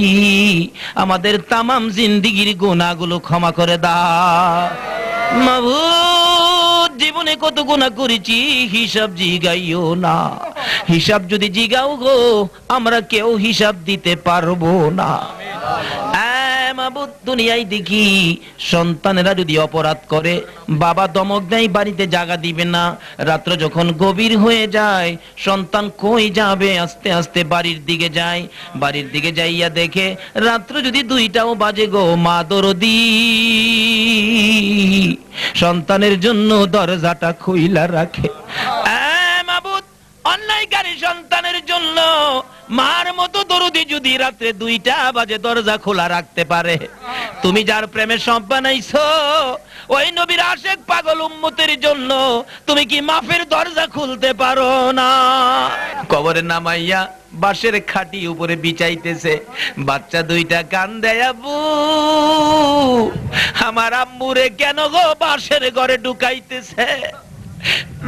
Speaker 1: আমাদের তামাম জিন্দেগীর গুনাহগুলো ক্ষমা করে দাও। মাবুদ জীবনে কত গুনাহ করেছি হিসাব জিগাইও না, হিসাব যদি জিগাও গো আমরা কেউ হিসাব দিতে পারবো না। মাবুদ দুনিয়ায় দেখি সন্তানেরা যদি অপরাধ করে, বাবা দমক দেয়, বাড়িতে জায়গা দিবে না। রাত্র যখন গভীর হয়ে যায় সন্তান কই যাবে, আস্তে আস্তে বাড়ির দিকে যায়। বাড়ির দিকে যাইয়া দেখে রাত্র যদি 2টাও বাজে গো, মা দরদি সন্তানের জন্য দরজাটা খুইলা রাখে। মাবুদ অন্যায়কারী সন্তানের জন্য মার মতো দরদি যদি রাত্রে 2টা বাজে দরজা খোলা রাখতে পারে, তুমি যার প্রেমে সব বানাইছো ওই নবীর আশেক পাগল উম্মতের জন্য তুমি কি মাফের দরজা খুলতে পারো না? কবরে নামাইয়া বাঁশের খাটি উপরে বিছাইতেছে, বাচ্চা দুইটা কান্দে, আব্বু আমার আম্মুরে কেন গো বাঁশের ঘরে ঢুকাইতেছে?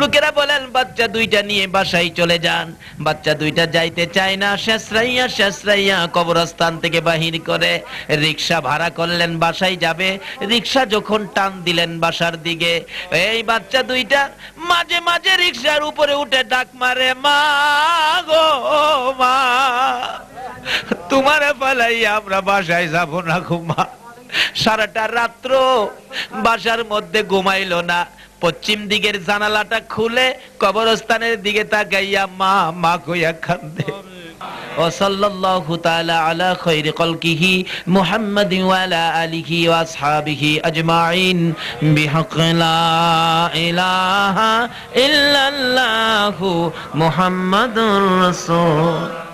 Speaker 1: লোকেরা বলেন বাচ্চা দুইটা নিয়ে বাসায় চলে যান। বাচ্চা দুইটা যাইতে চায় না, শেষরাইয়া শেষরাইয়া কবরস্থান থেকে বাহির করে রিক্সা ভাড়া করলেন, বাসায় যাবে। রিক্সা যখন টান দিলেন বাসার দিকে, এই বাচ্চা দুইটা মাঝে মাঝে রিক্সার উপরে উঠে ডাক মারে, মা গো মা, তোমারে পালাইয়া আমরা বাসায় যাব না গো মা। সারাটা রাত্র বাসার মধ্যে ঘুমাইলো না। পশ্চিম দিকের জানালাটা খুলে কবরস্থানের দিকে তাকাইয়া মা মা কইয়া কান্দে। ও সাল্লাল্লাহু তাআলা আলা খায়রি খালকিহি মুহাম্মাদিন ওয়া আলা আলিহি ওয়া আসহাবিহি আজমাইন বিহাক্কি লা ইলাহা ইল্লাল্লাহু মুহাম্মাদুর রাসূল।